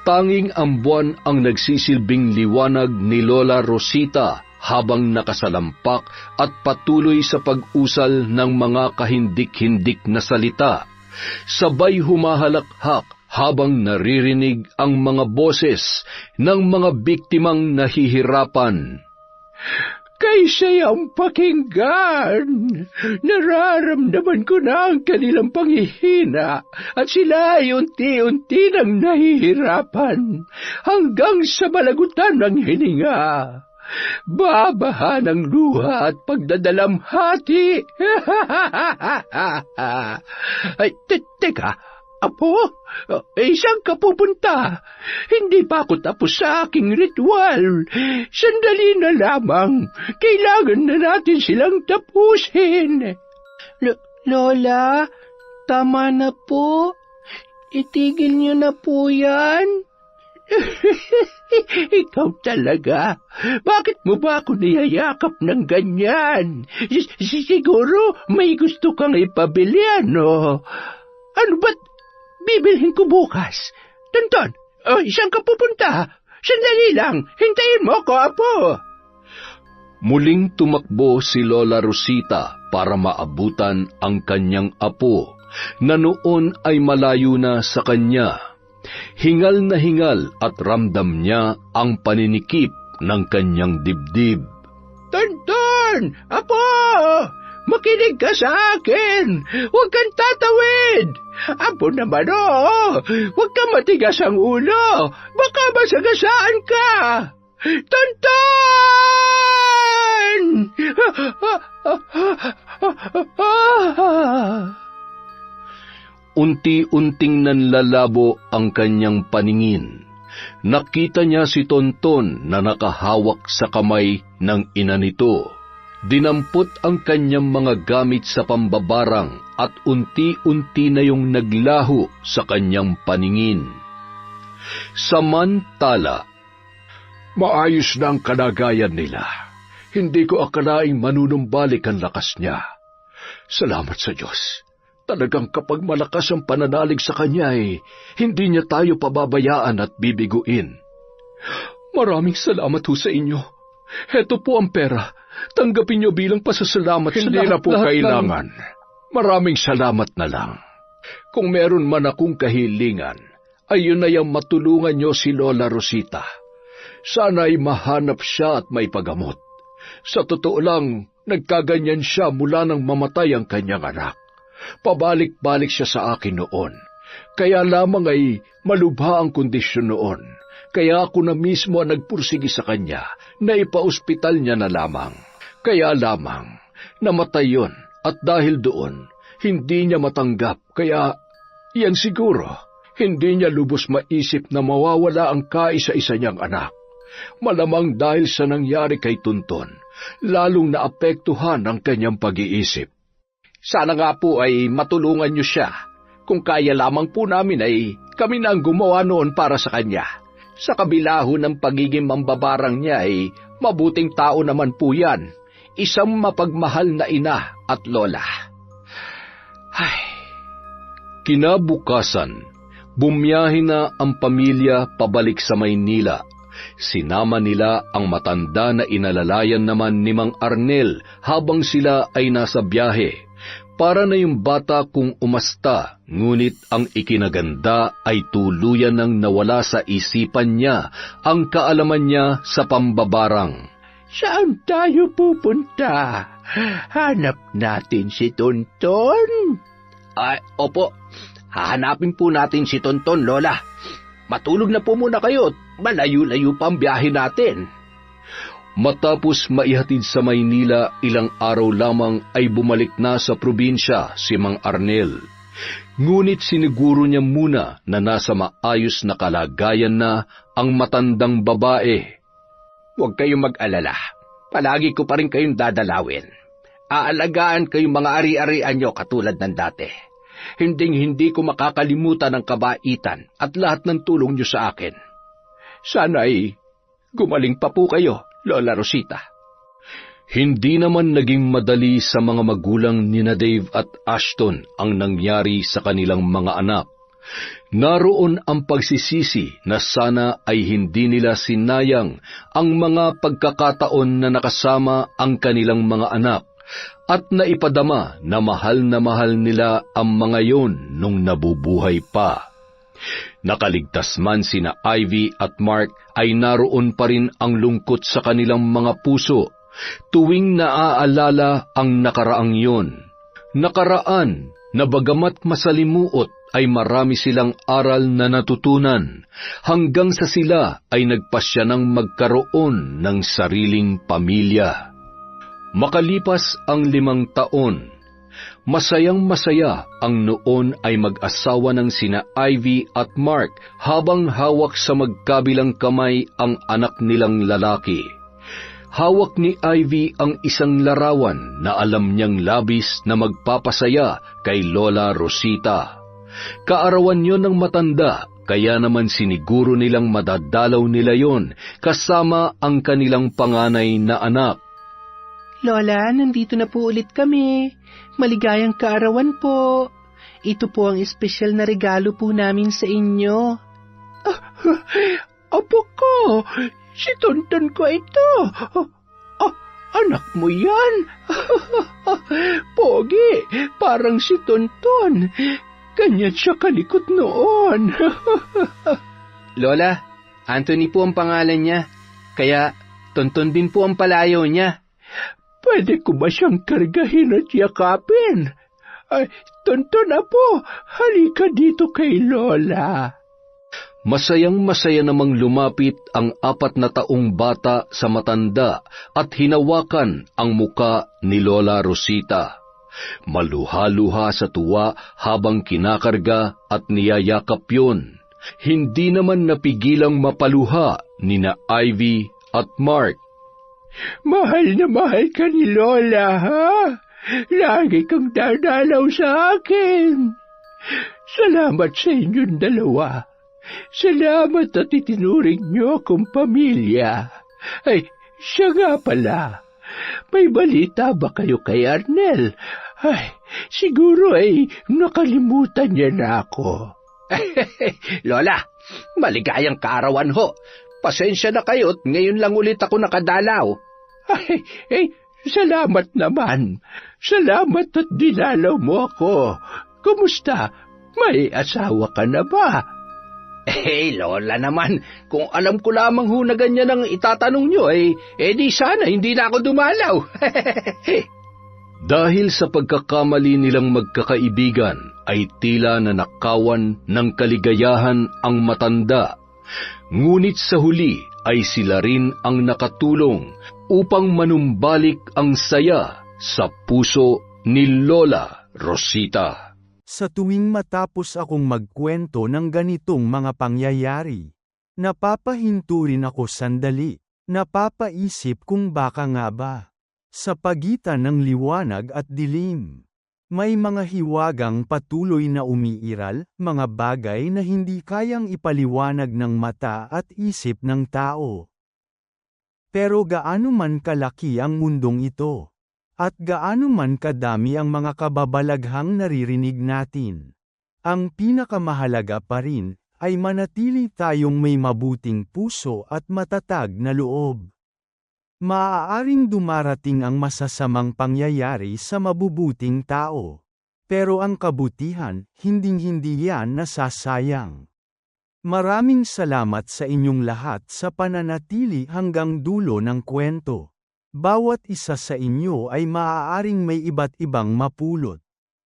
tanging ang buwan ang nagsisilbing liwanag ni Lola Rosita habang nakasalampak at patuloy sa pag-usal ng mga kahindik-hindik na salita. Sabay humahalakhak habang naririnig ang mga boses ng mga biktimang nahihirapan. ay sayang pakinggan. Nararamdaman ko na ang kanilang panghihina at sila ay unti-unti nang nahihirapan hanggang sa malagutan ng hininga. Babaha ng luha at pagdadalamhati. Ay, teka, Apo, saan ka pupunta? Hindi pa ako tapos sa aking ritual. Sandali na lamang. Kailangan na natin silang tapusin. Lola, tama na po. Itigil niyo na po yan. Ikaw talaga. Bakit mo ba ako niyayakap ng ganyan? Siguro may gusto kang ipabili, ano? Ano ba't bibilhin ko bukas? Tonton, saan ka pupunta? Sandali lang, hintayin mo ko, Apo. Muling tumakbo si Lola Rosita para maabutan ang kanyang apo na noon ay malayo na sa kanya. Hingal na hingal at ramdam niya ang paninikip ng kanyang dibdib. Tonton! Apo! Makinig ka sa akin! Huwag kang tatawid! Apo naman, huwag kang matigas ang ulo! Baka masagasaan ka! Tonton! Unti-unting nanlalabo ang kanyang paningin. Nakita niya si Tonton na nakahawak sa kamay ng ina nito. Dinampot ang kanyang mga gamit sa pambabarang at unti-unti na yung naglaho sa kanyang paningin. Samantala, maayos na ang kalagayan nila. Hindi ko akalaing manunumbalik ang lakas niya. Salamat sa Diyos. Talagang kapag malakas ang pananalig sa kanya hindi niya tayo pababayaan at bibiguin. Maraming salamat ho sa inyo. Heto po ang pera. Tanggapin niyo bilang pasasalamat sa lahat. Hindi na po kailangan. Maraming salamat na lang. Kung meron man akong kahilingan, ayun na yung matulungan niyo si Lola Rosita. Sana'y mahanap siya at may pagamot. Sa totoo lang, nagkaganyan siya mula nang mamatay ang kanyang anak. Pabalik-balik siya sa akin noon. Kaya lamang ay malubha ang kondisyon noon. Kaya ako na mismo ang nagpursigi sa kanya na ipa-ospital niya na lamang. Kaya lamang, namatay yon at dahil doon, hindi niya matanggap. Kaya, yan siguro, hindi niya lubos maisip na mawawala ang kaisa-isa niyang anak. Malamang dahil sa nangyari kay Tonton, lalong naapektuhan ang kanyang pag-iisip. Sana nga po ay matulungan niyo siya. Kung kaya lamang po namin ay kami na ang gumawa noon para sa kanya. Sa kabila ho ng pagiging mambabarang niya ay mabuting tao naman po yan. Isang mapagmahal na ina at lola. Ay. Kinabukasan, bumiyahe na ang pamilya pabalik sa Maynila. Sinama nila ang matanda na inalalayan naman ni Mang Arnel habang sila ay nasa biyahe. Para na yung bata kung umasta, ngunit ang ikinaganda ay tuluyan ng nawala sa isipan niya ang kaalaman niya sa pambabarang. Saan tayo pupunta? Hanap natin si Tonton? Ay, opo. Hahanapin po natin si Tonton, Lola. Matulog na po muna kayo. Malayo-layo pa ang biyahe natin. Matapos maihatid sa Maynila, ilang araw lamang ay bumalik na sa probinsya si Mang Arnel. Ngunit siniguro niya muna na nasa maayos na kalagayan na ang matandang babae. Huwag kayong mag-alala. Palagi ko pa rin kayong dadalawin. Aalagaan kayong mga ari-arian nyo katulad ng dati. Hinding-hindi ko makakalimutan ang kabaitan at lahat ng tulong nyo sa akin. Sana ay gumaling pa po kayo, Lola Rosita. Hindi naman naging madali sa mga magulang ni na Dave at Ashton ang nangyari sa kanilang mga anak. Naroon ang pagsisisi na sana ay hindi nila sinayang ang mga pagkakataon na nakasama ang kanilang mga anak at naipadama na mahal nila ang mga yon nung nabubuhay pa. Nakaligtas man sina Ivy at Mark ay naroon pa rin ang lungkot sa kanilang mga puso Tuwing naaalala ang nakaraang yun, nakaraan na bagamat masalimuot ay marami silang aral na natutunan hanggang sa sila ay nagpasya ng magkaroon ng sariling pamilya. Makalipas ang 5 taon, masayang-masaya ang noon ay mag-asawa ng sina Ivy at Mark habang hawak sa magkabilang kamay ang anak nilang lalaki. Hawak ni Ivy ang isang larawan na alam niyang labis na magpapasaya kay Lola Rosita. Kaarawan yon ng matanda, kaya naman siniguro nilang madadalaw nila yon kasama ang kanilang panganay na anak. Lola, nandito na po ulit kami. Maligayang kaarawan po. Ito po ang espesyal na regalo po namin sa inyo. Apo ko, si Tonton ko ito. Anak mo yan? Pogi, parang si Tonton. Ganyan siya kalikot noon. Lola, Anthony po ang pangalan niya. Kaya Tonton din po ang palayaw niya. Pwede ko ba siyang kargahin at yakapin? Ay, Tonton apo, halika dito kay Lola. Masayang-masaya namang lumapit ang 4 na taong bata sa matanda at hinawakan ang muka ni Lola Rosita. Maluha-luha sa tuwa habang kinakarga at niyayakap yun. Hindi naman napigilang mapaluha nina Ivy at Mark. Mahal na mahal ka ni Lola, ha? Lagi kang dadalaw sa akin. Salamat sa inyong dalawa. Salamat at itinuring niyo akong pamilya. Ay, siya nga pala. May balita ba kayo kay Arnel? Ay, siguro ay nakalimutan niya na ako. Lola, maligayang kaarawan ho. Pasensya na kayo't ngayon lang ulit ako nakadalaw. Salamat naman. Salamat at dinalaw mo ako. Kumusta? May asawa ka na ba? Lola naman, kung alam ko lamang ho na ganyan ang itatanong nyo, di sana hindi na ako dumalaw. Dahil sa pagkakamali nilang magkakaibigan, ay tila nanakawan ng kaligayahan ang matanda. Ngunit sa huli ay sila rin ang nakatulong upang manumbalik ang saya sa puso ni Lola Rosita. Sa tuwing matapos akong magkwento ng ganitong mga pangyayari, napapahinto rin ako sandali, napapaisip kung baka nga ba, sa pagitan ng liwanag at dilim, may mga hiwagang patuloy na umiiral, mga bagay na hindi kayang ipaliwanag ng mata at isip ng tao. Pero gaano man kalaki ang mundong ito, at gaano man kadami ang mga kababalaghang naririnig natin, ang pinakamahalaga pa rin ay manatili tayong may mabuting puso at matatag na loob. Maaaring dumarating ang masasamang pangyayari sa mabubuting tao, pero ang kabutihan, hinding-hindi yan nasasayang. Maraming salamat sa inyong lahat sa pananatili hanggang dulo ng kwento. Bawat isa sa inyo ay maaaring may iba't ibang mapulot.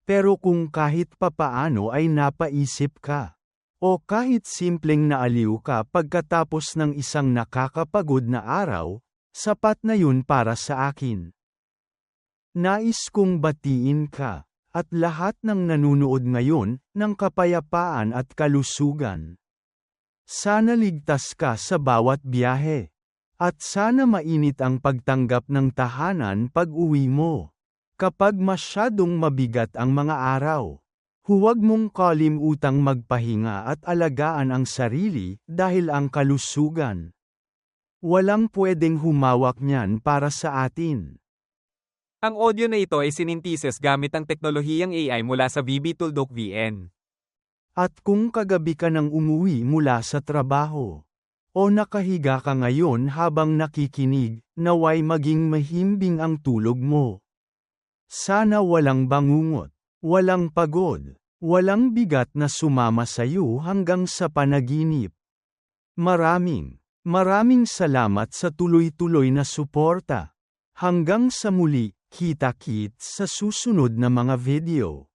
Pero kung kahit papaano ay napaisip ka, o kahit simpleng naaliw ka pagkatapos ng isang nakakapagod na araw, sapat na yun para sa akin. Nais kong batiin ka, at lahat ng nanunood ngayon, ng kapayapaan at kalusugan. Sana ligtas ka sa bawat biyahe. At sana mainit ang pagtanggap ng tahanan pag-uwi mo. Kapag masyadong mabigat ang mga araw, huwag mong kalimutang magpahinga at alagaan ang sarili dahil ang kalusugan. Walang pwedeng humawak niyan para sa atin. Ang audio na ito ay sininthesis gamit ang teknolohiyang AI mula sa VB Tuldok VN. At kung kagabi ka nang umuwi mula sa trabaho, o nakahiga ka ngayon habang nakikinig, naway maging mahimbing ang tulog mo. Sana walang bangungot, walang pagod, walang bigat na sumama sa iyo hanggang sa panaginip. Maraming salamat sa tuloy-tuloy na suporta. Hanggang sa muli, kita-kits sa susunod na mga video.